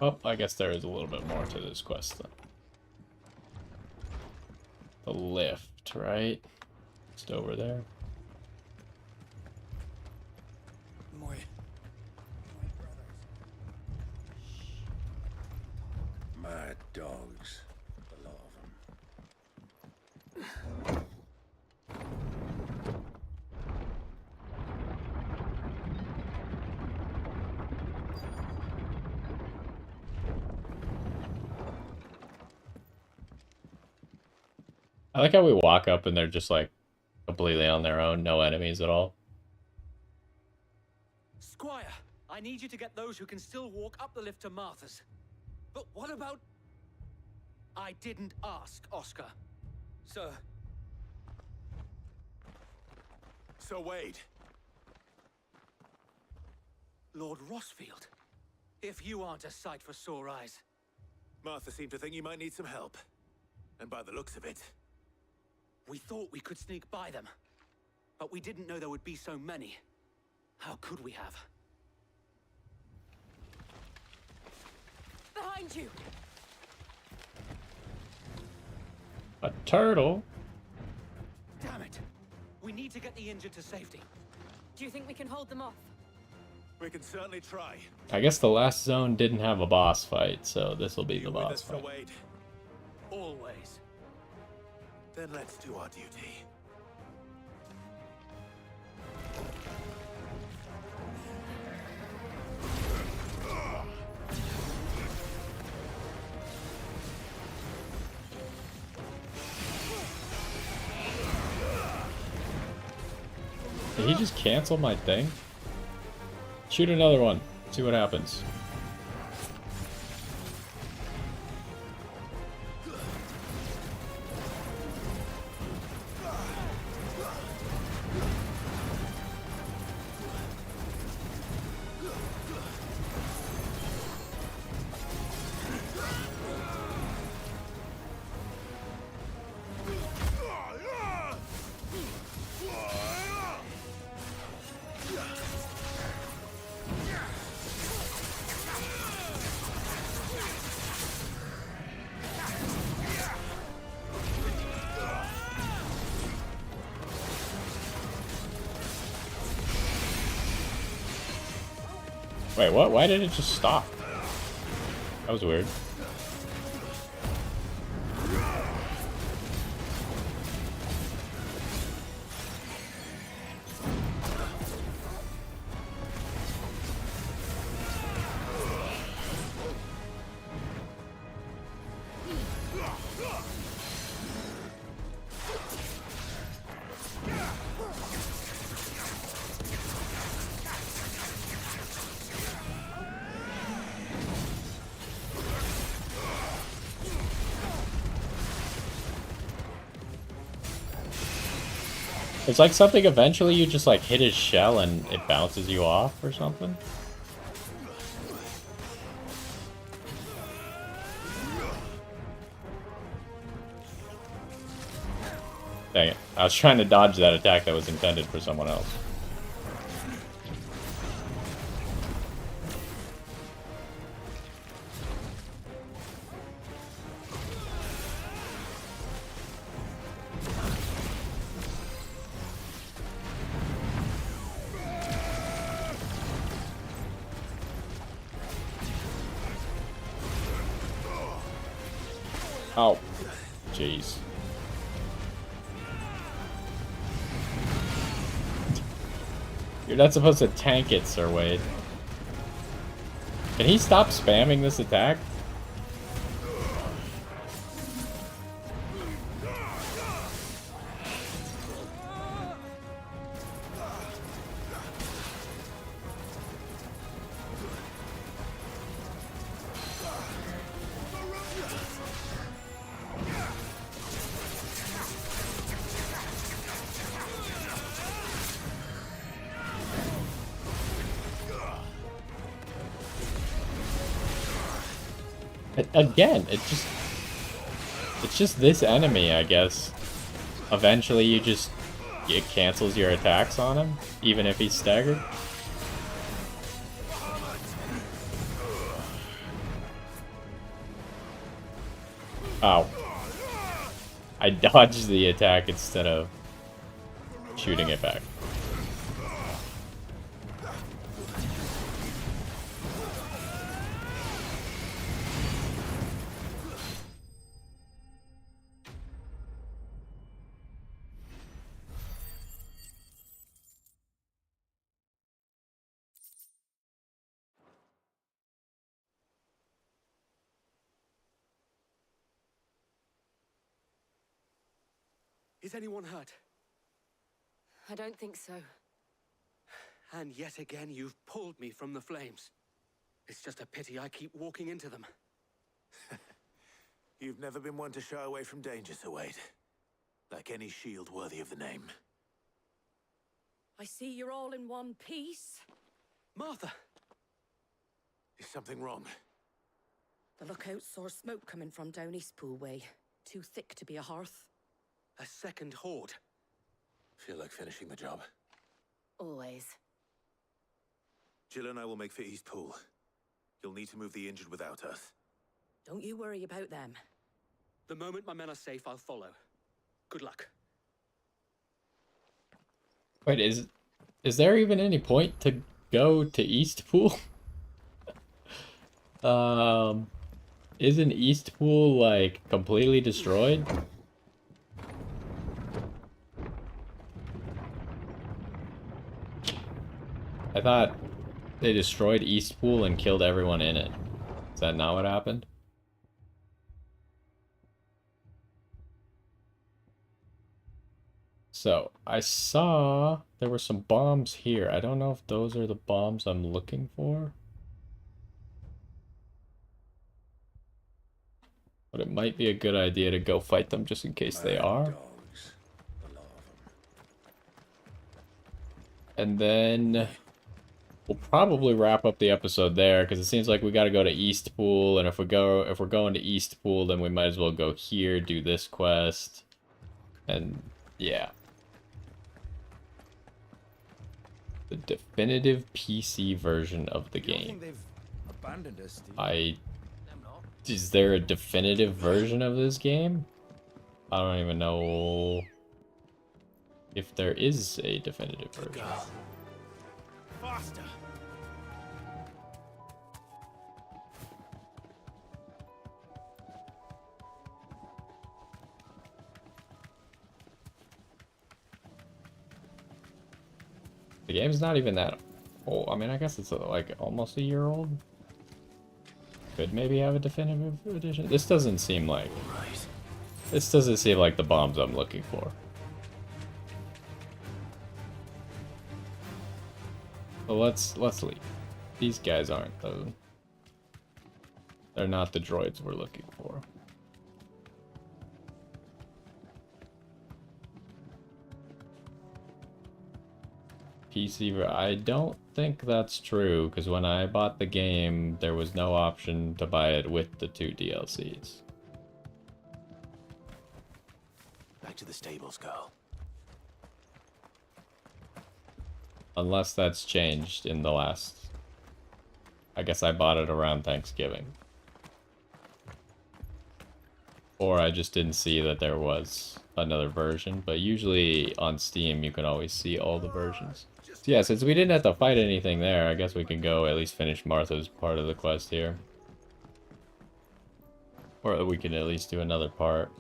A: Oh, I guess there is a little bit more to this quest then. The lift, right? Just over there.
U: Mad dogs. A lot of them.
A: I like how we walk up and they're just like completely on their own, no enemies at all.
N: Squire, I need you to get those who can still walk up the lift to Martha's. But what about... I didn't ask, Oscar. Sir.
E: Sir Wade.
N: Lord Rosfield. If you aren't a sight for sore eyes.
E: Martha seemed to think you might need some help. And by the looks of it...
N: We thought we could sneak by them. But we didn't know there would be so many. How could we have?
B: Behind you!
A: A turtle?
N: Damn it! We need to get the injured to safety.
B: Do you think we can hold them off?
E: We can certainly try.
A: I guess the last zone didn't have a boss fight, so this will be the boss
E: With us, Sir
A: fight.
E: Wade?
N: Always.
E: Then let's do our duty.
A: Did he just cancel my thing? Shoot another one. See what happens. Wait, what? Why did it just stop? That was weird. It's like something eventually you just like hit his shell and it bounces you off or something. Dang it. I was trying to dodge that attack that was intended for someone else. Oh, jeez. You're not supposed to tank it, Sir Wade. Can he stop spamming this attack? Again, it's just this enemy, I guess. Eventually it cancels your attacks on him, even if he's staggered. Ow. I dodged the attack instead of shooting it back.
N: Is anyone hurt?
B: I don't think so.
N: And yet again, you've pulled me from the flames. It's just a pity I keep walking into them.
E: You've never been one to shy away from danger, Sir Wade. Like any shield worthy of the name.
R: I see you're all in one piece.
N: Martha!
E: Is something wrong?
R: The lookout saw smoke coming from down Eastpool way. Too thick to be a hearth.
N: A second horde.
E: Feel like finishing the job.
R: Always.
E: Jill and I will make for Eastpool. You'll need to move the injured without us.
R: Don't you worry about them.
N: The moment my men are safe, I'll follow. Good luck.
A: Wait, is there even any point to go to Eastpool? Isn't Eastpool like completely destroyed? I thought they destroyed Eastpool and killed everyone in it. Is that not what happened? So, I saw there were some bombs here. I don't know if those are the bombs I'm looking for. But it might be a good idea to go fight them just in case they are. And then we'll probably wrap up the episode there because it seems like we got to go to Eastpool, and if we're going to Eastpool, then we might as well go here, do this quest, and yeah. The definitive PC version of the game. Is there a definitive version of this game? I don't even know if there is a definitive version.
U: Faster.
A: The game's not even that old. I mean, I guess it's like almost a year old. Could maybe have a definitive edition. This doesn't seem like the bombs I'm looking for. So let's leave. These guys aren't though. They're not the droids we're looking for. PC, I don't think that's true, because when I bought the game, there was no option to buy it with the 2 DLCs.
E: Back to the stables, girl.
A: Unless that's changed in the last... I guess I bought it around Thanksgiving. Or I just didn't see that there was another version, but usually on Steam you can always see all the versions. So yeah, since we didn't have to fight anything there, I guess we can go at least finish Martha's part of the quest here. Or we can at least do another part.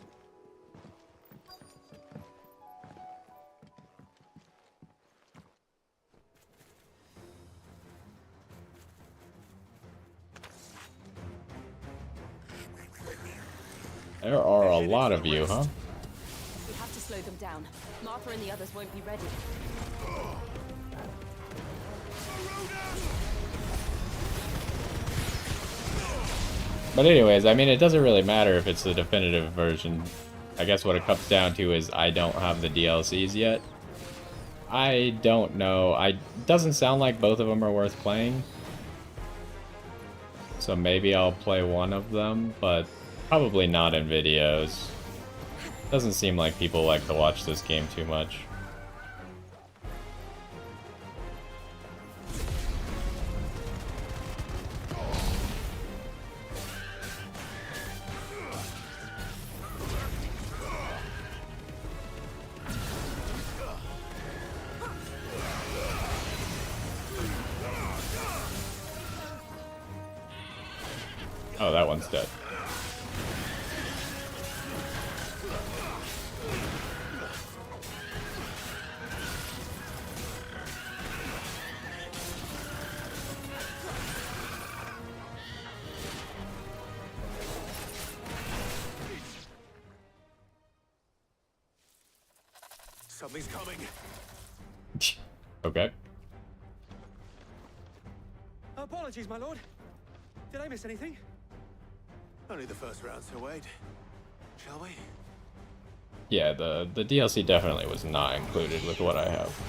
A: There are a lot of you, huh?
B: We have to slow them down. Martha and the others won't be ready.
A: But anyways, I mean, it doesn't really matter if it's the definitive version. I guess what it comes down to is I don't have the DLCs yet. I don't know. It doesn't sound like both of them are worth playing. So maybe I'll play one of them, but probably not in videos. Doesn't seem like people like to watch this game too much. Oh, that one's dead.
E: Something's coming.
A: Okay.
N: Apologies, my lord. Did I miss anything?
E: Only the first round, so Wade. Shall we?
A: Yeah, the DLC definitely was not included with what I have.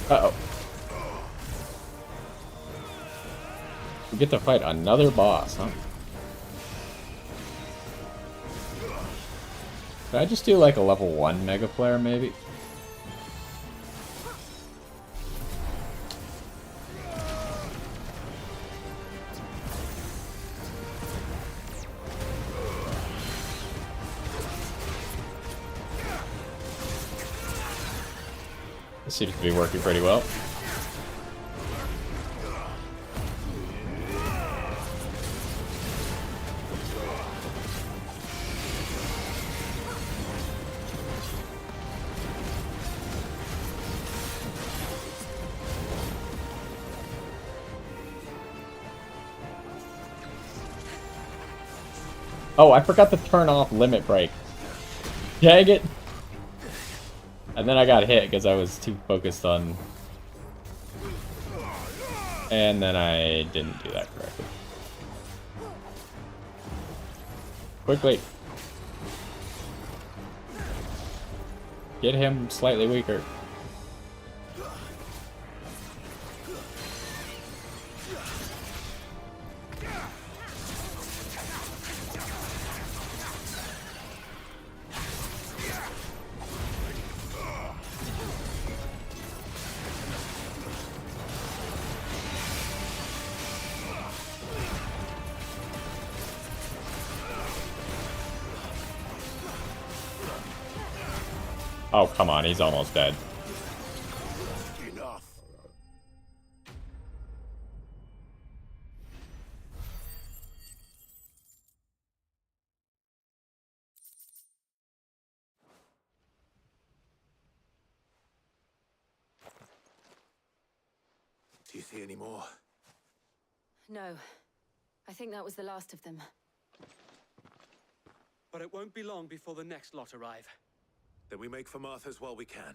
A: Uh-oh. We get to fight another boss, huh? Could I just do like a level 1 Mega Player, maybe? This seems to be working pretty well. Oh, I forgot to turn off Limit Break. Dang it! And then I got hit because I was too focused on... And then I didn't do that correctly. Quickly! Get him slightly weaker. Oh, come on, he's almost dead.
F: Enough.
E: Do you see any more?
B: No. I think that was the last of them.
N: But it won't be long before the next lot arrive.
E: Then we make for Martha's while we can.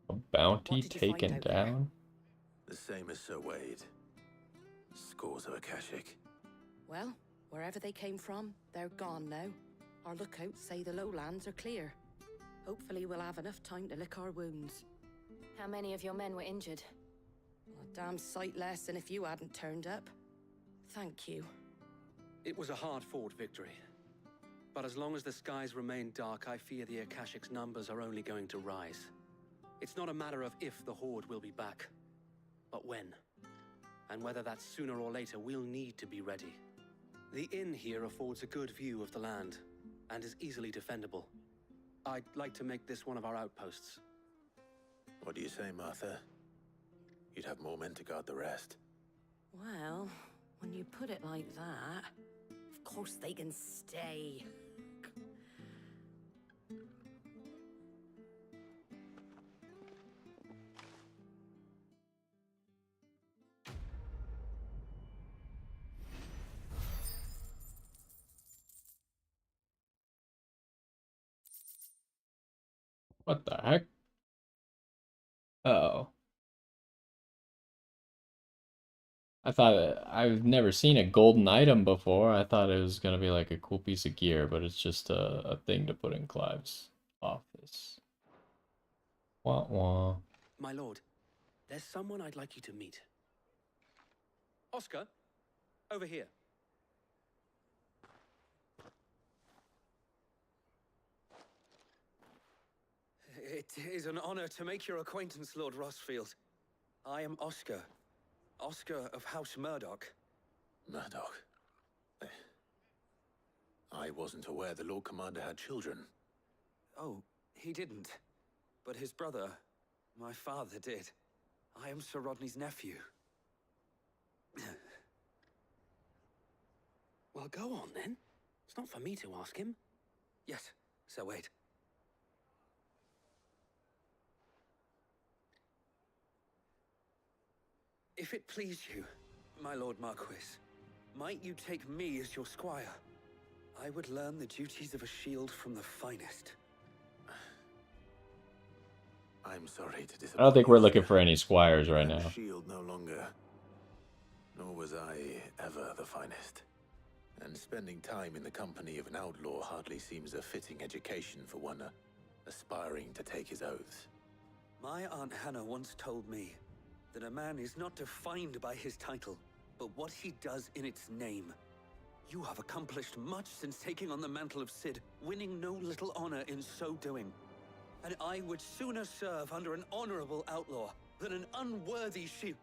A: A bounty taken down?
E: The same as Sir Wade. Scores of Akashic.
G: Well, wherever they came from, they're gone now. Our lookouts say the lowlands are clear. Hopefully we'll have enough time to lick our wounds.
B: How many of your men were injured?
G: A damn sight less than if you hadn't turned up. Thank you.
N: It was a hard-fought victory. But as long as the skies remain dark, I fear the Akashic's numbers are only going to rise. It's not a matter of if the Horde will be back, but when. And whether that's sooner or later, we'll need to be ready. The inn here affords a good view of the land, and is easily defendable. I'd like to make this one of our outposts.
E: What do you say, Martha? You'd have more men to guard the rest.
G: Well, when you put it like that, of course they can stay.
A: What the heck? Uh-oh. I thought I've never seen a golden item before. I thought it was gonna be like a cool piece of gear, but it's just a thing to put in Clive's office. Wah wah.
N: My lord, there's someone I'd like you to meet. Oscar, over here.
K: It is an honor to make your acquaintance, Lord Rosfield. I am Oscar. Oscar of House Murdoch.
E: Murdoch? I wasn't aware the Lord Commander had children.
K: Oh, he didn't. But his brother, my father, did. I am Sir Rodney's nephew.
N: Well, go on then. It's not for me to ask him.
K: Yes, Sir Wade. If it please you, my Lord Marquis, might you take me as your squire? I would learn the duties of a shield from the finest.
E: I'm sorry to disappoint
A: I don't think
E: you,
A: we're looking
E: Oscar.
A: for any squires right
E: I'm
A: now.
E: a shield no longer. Nor was I ever the finest. And spending time in the company of an outlaw hardly seems a fitting education for one aspiring to take his oaths.
K: My Aunt Hannah once told me that a man is not defined by his title, but what he does in its name. You have accomplished much since taking on the mantle of Cid, winning no little honor in so doing. And I would sooner serve under an honorable outlaw than an unworthy shield.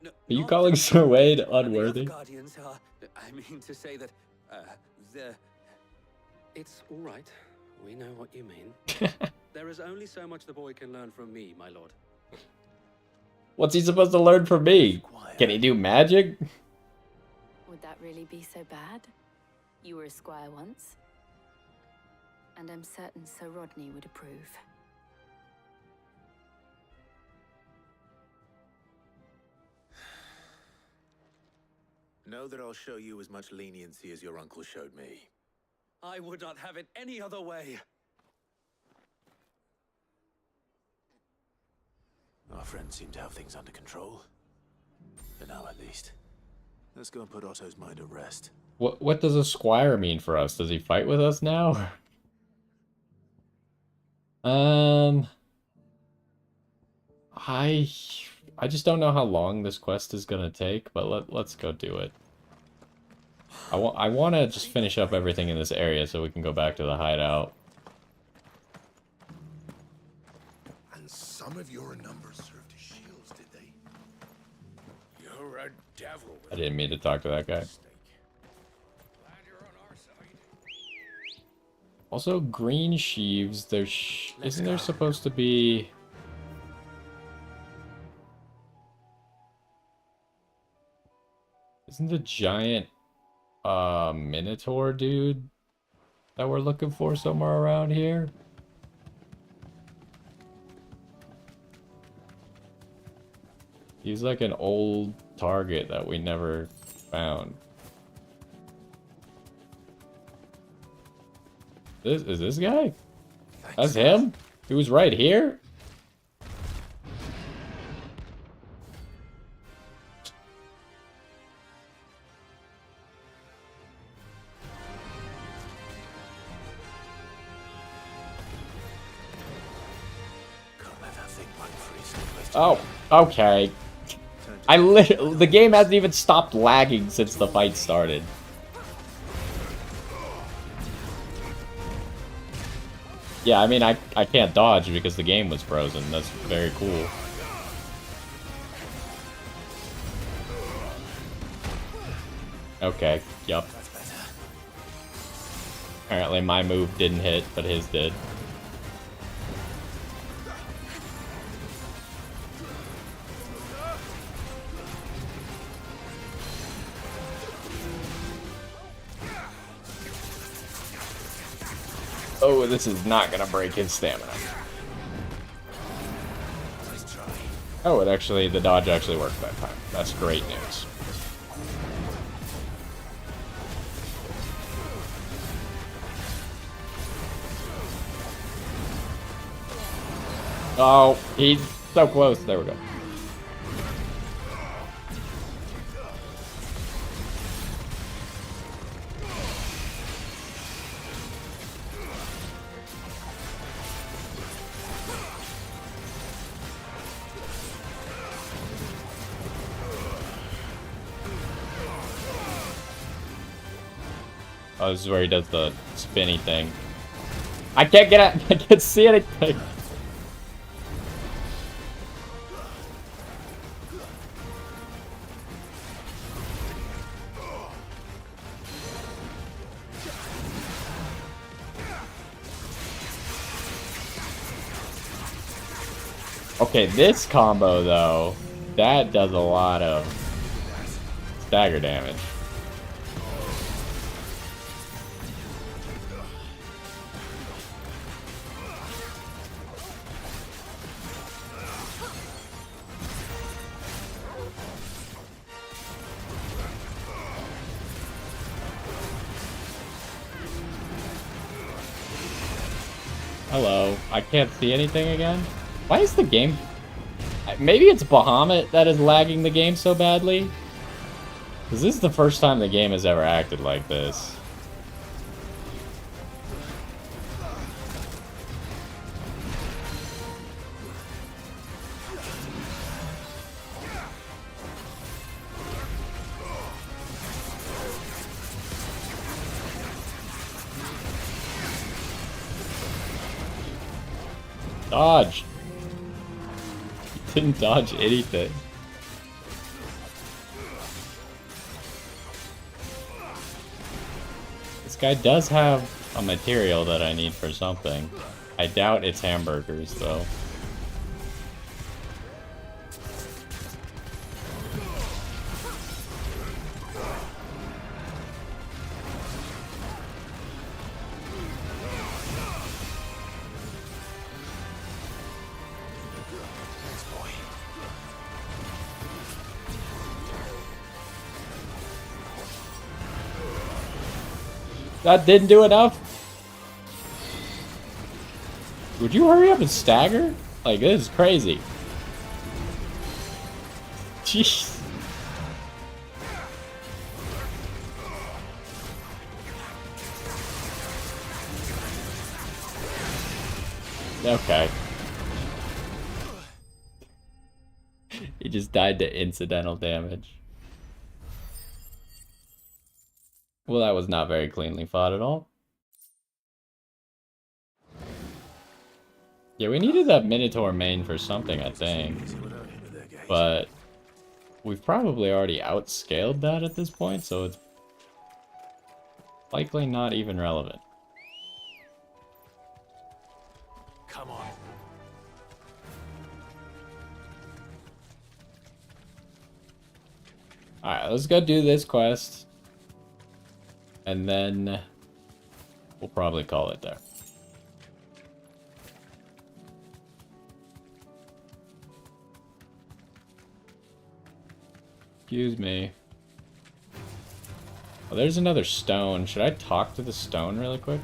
A: Are you calling Sir Wade unworthy?
K: The Guardians are... I mean to say that, they're...
N: It's all right. We know what you mean. There is only so much the boy can learn from me, my lord.
A: What's he supposed to learn from me? Can he do magic?
B: Would that really be so bad? You were a squire once. And I'm certain Sir Rodney would approve.
E: Know that I'll show you as much leniency as your uncle showed me.
K: I would not have it any other way.
E: Our friends seem to have things under control. For now, at least. Let's go and put Otto's mind at rest.
A: What does a squire mean for us? Does he fight with us now? I just don't know how long this quest is gonna take, but let's go do it. I want to just finish up everything in this area so we can go back to the hideout.
U: And some of your numbers served as shields, did they? You're a devil.
A: I didn't mean to talk to that guy. Also, green sheaves. Isn't there supposed to be? Isn't the giant Minotaur dude that we're looking for somewhere around here? He's like an old target that we never found. Is this guy? That's him? He was right here? Oh, okay. The game hasn't even stopped lagging since the fight started. Yeah, I mean, I can't dodge because the game was frozen. That's very cool. Okay, yup. Apparently my move didn't hit, but his did. Oh, this is not gonna break his stamina. Oh, the dodge actually worked that time. That's great news. Oh, he's so close. There we go. Oh, this is where he does the spinny thing. I can't get it. I can't see anything. Okay, this combo though, that does a lot of stagger damage. Hello. I can't see anything again. Why is the game... Maybe it's Bahamut that is lagging the game so badly? Because this is the first time the game has ever acted like this. Dodge! He didn't dodge anything. This guy does have a material that I need for something. I doubt it's hamburgers, though. That didn't do enough? Would you hurry up and stagger? Like, this is crazy. Jeez. Okay. He just died to incidental damage. Well, that was not very cleanly fought at all. Yeah, we needed that Minotaur main for something, I think. But we've probably already outscaled that at this point, so it's likely not even relevant.
E: Come on.
A: Alright, let's go do this quest. And then we'll probably call it there. Excuse me. Oh, there's another stone. Should I talk to the stone really quick?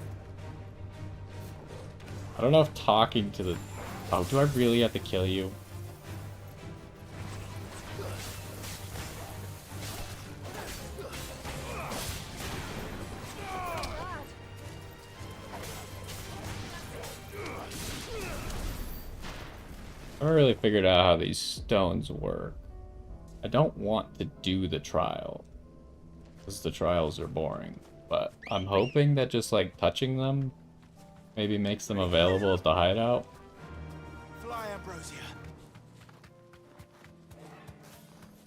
A: I don't know if talking to the... Oh, do I really have to kill you? I haven't really figured out how these stones work. I don't want to do the trial, because the trials are boring, but I'm hoping that just like touching them maybe makes them available at the hideout.
I: Fly, Ambrosia.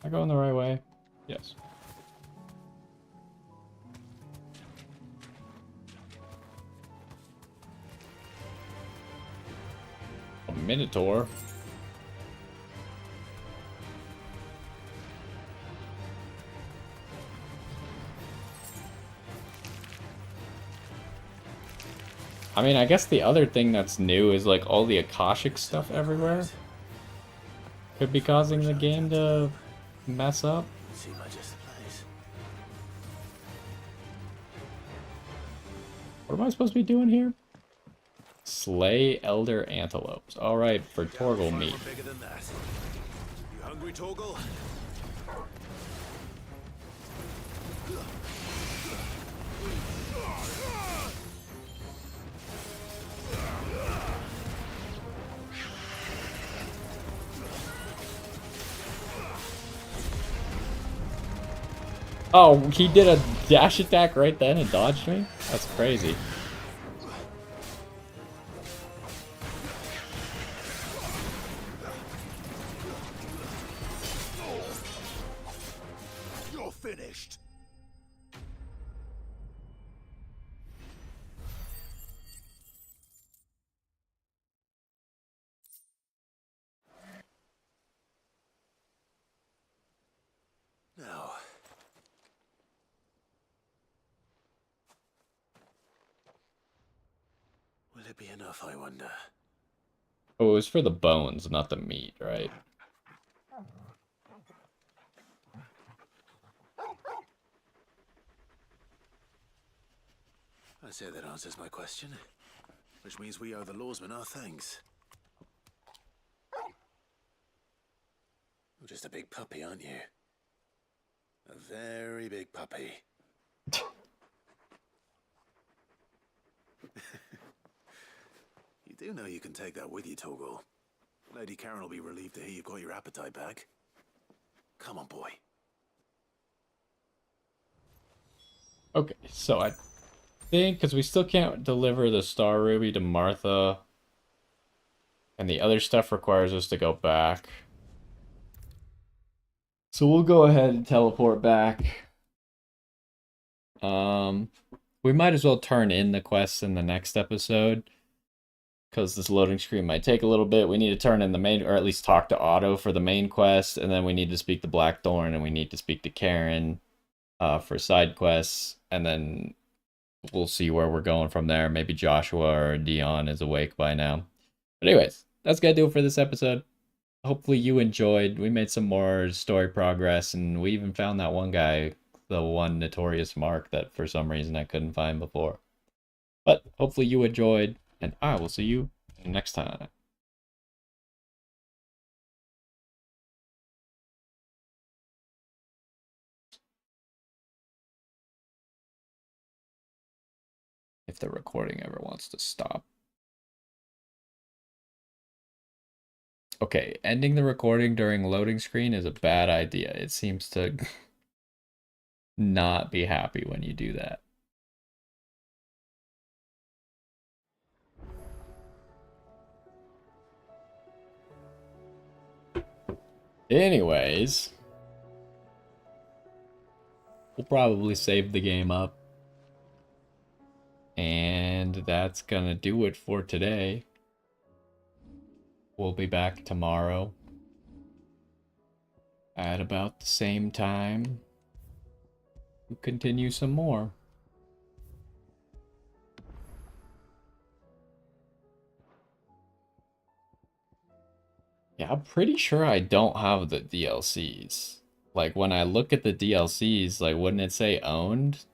A: Am I going the right way? Yes. A Minotaur. I mean, I guess the other thing that's new is like all the Akashic stuff everywhere. Could be causing the game to mess up. What am I supposed to be doing here? Slay elder antelopes. Alright, for Torgal meat.
E: You hungry, Torgal?
A: Oh, he did a dash attack right then and dodged me? That's crazy.
I: You're finished.
E: Now. Will it be enough, I wonder?
A: Oh, it was for the bones, not the meat, right?
E: I say that answers my question. Which means we owe the lawsmen our thanks. You're just a big puppy, aren't you? A very big puppy. You do know you can take that with you, Torgal. Lady Karen will be relieved to hear you've got your appetite back. Come on, boy.
A: Okay, so I think, because we still can't deliver the Star Ruby to Martha, and the other stuff requires us to go back. So we'll go ahead and teleport back. We might as well turn in the quests in the next episode, because this loading screen might take a little bit. We need to turn in the main, or at least talk to Otto for the main quest, and then we need to speak to Blackthorn, and we need to speak to Karen for side quests, and then we'll see where we're going from there. Maybe Joshua or Dion is awake by now. But anyways, that's gonna do it for this episode. Hopefully you enjoyed. We made some more story progress, and we even found that one guy, the one notorious Mark that for some reason I couldn't find before. But hopefully you enjoyed, and I will see you next time. If the recording ever wants to stop. Okay, ending the recording during loading screen is a bad idea. It seems to not be happy when you do that. Anyways, we'll probably save the game up. And that's gonna do it for today. We'll be back tomorrow at about the same time. We'll continue some more. Yeah, I'm pretty sure I don't have the DLCs. Like, when I look at the DLCs, like, wouldn't it say owned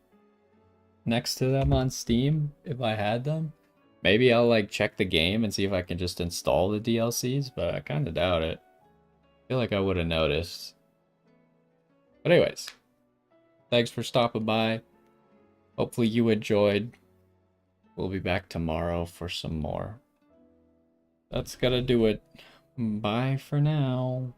A: next to them on Steam if I had them? Maybe I'll, like, check the game and see if I can just install the DLCs, but I kind of doubt it. I feel like I would have noticed. But anyways, thanks for stopping by. Hopefully you enjoyed. We'll be back tomorrow for some more. That's gonna do it. Bye for now.